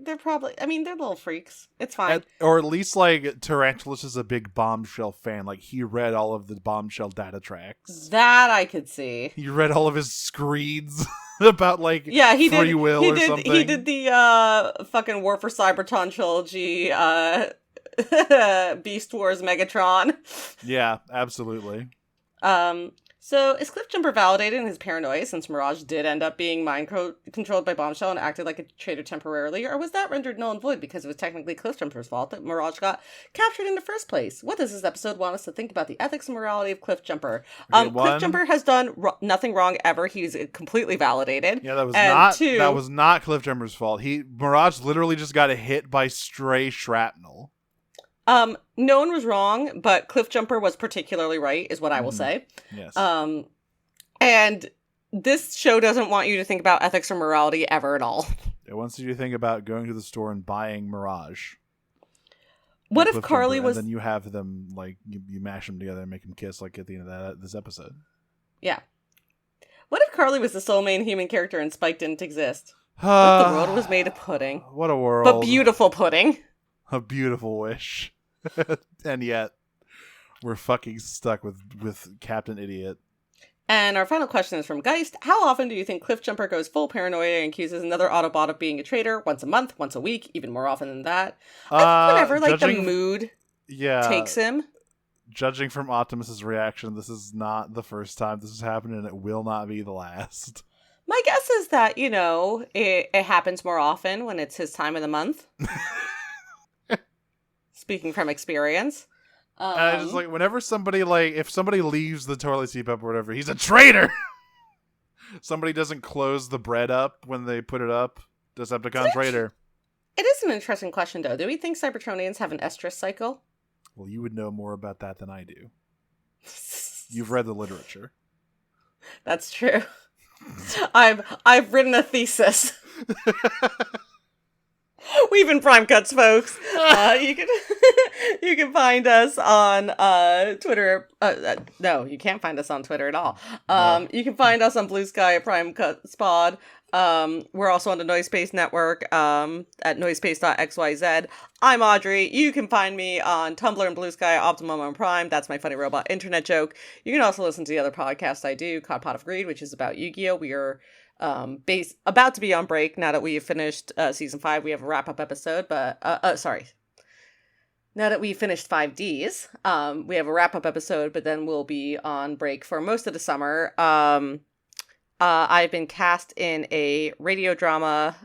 C: They're probably, I mean, they're little freaks. It's fine.
B: Or at least, like, Tarantulas is a big Bombshell fan. Like, he read all of the Bombshell data tracks.
C: That I could see.
B: He read all of his screeds about, like, free will or something.
C: He did the fucking War for Cybertron trilogy, Beast Wars Megatron.
B: Yeah, absolutely.
C: So is Cliffjumper validated in his paranoia since Mirage did end up being controlled by Bombshell and acted like a traitor temporarily, or was that rendered null and void because it was technically Cliffjumper's fault that Mirage got captured in the first place? What does this episode want us to think about the ethics and morality of Cliffjumper? Cliffjumper has done nothing wrong ever. He's completely validated.
B: Yeah, that was not Cliffjumper's fault. Mirage literally just got hit by stray shrapnel.
C: No one was wrong, but Cliffjumper was particularly right, is what I will say.
B: Yes.
C: And this show doesn't want you to think about ethics or morality ever at all.
B: It wants you to think about going to the store and buying Mirage.
C: What if Carly was...
B: And then you have them, like, you mash them together and make them kiss, like, at the end of this episode.
C: Yeah. What if Carly was the sole main human character and Spike didn't exist? What if the world was made of pudding?
B: What a world.
C: But beautiful pudding.
B: A beautiful wish. And yet, we're fucking stuck with Captain Idiot.
C: And our final question is from Geist. How often do you think Cliffjumper goes full paranoia and accuses another Autobot of being a traitor? Once a month? Once a week? Even more often than that? I think whenever, like, the mood takes him.
B: Judging from Optimus's reaction, this is not the first time this has happened, and it will not be the last.
C: My guess is that, you know, it happens more often when it's his time of the month. Speaking from experience.
B: I just, like, whenever somebody, like, if somebody leaves the toilet seat up or whatever, he's a traitor! Somebody doesn't close the bread up when they put it up, Decepticon traitor.
C: It is an interesting question, though. Do we think Cybertronians have an estrus cycle?
B: Well, you would know more about that than I do. You've read the literature.
C: That's true. I've written a thesis. We've been Prime Cuts, folks. You can find us on Twitter. No, you can't find us on Twitter at all.
B: No.
C: You can find us on Blue Sky at Prime Cuts Pod. We're also on the Noise Space Network at noisepace.xyz. I'm Audrey. You can find me on Tumblr and Blue Sky, Optimum on Prime. That's my funny robot internet joke. You can also listen to the other podcasts I do, Cod Pot of Greed, which is about Yu-Gi-Oh! We are about to be on break now that we have finished season 5. We have a wrap-up episode, but now that we finished 5Ds, we have a wrap-up episode, but then we'll be on break for most of the summer. I've been cast in a radio drama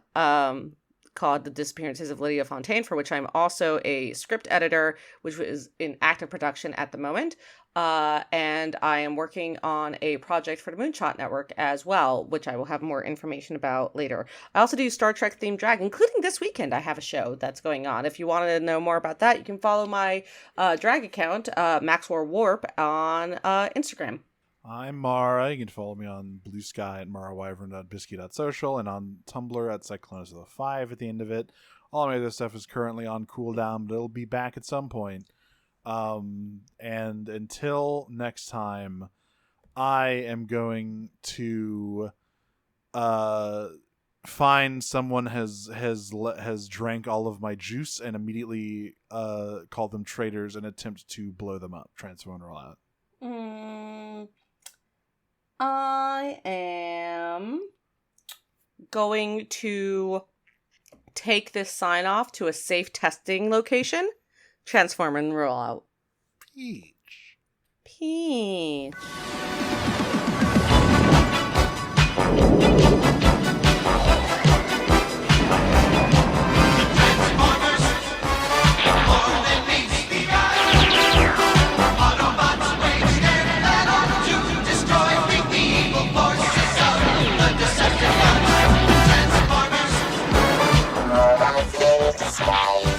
C: called The Disappearances of Lydia Fontaine, for which I'm also a script editor, which is in active production at the moment. And I am working on a project for the Moonshot Network as well, which I will have more information about later. I also do Star Trek themed drag, including this weekend. I have a show that's going on. If you want to know more about that, you can follow my drag account, Maxwell Warp, on Instagram.
B: I'm Mara. You can follow me on Blue Sky at marawyvern.biscuit.social and on Tumblr at Cyclones with a 5 at the end of it. All my other stuff is currently on cooldown, but it'll be back at some point. And until next time, I am going to find someone has drank all of my juice and immediately call them traitors and attempt to blow them up, transform them all out.
C: I am going to take this sign off to a safe testing location, transform and roll out. Peach.
D: Sky.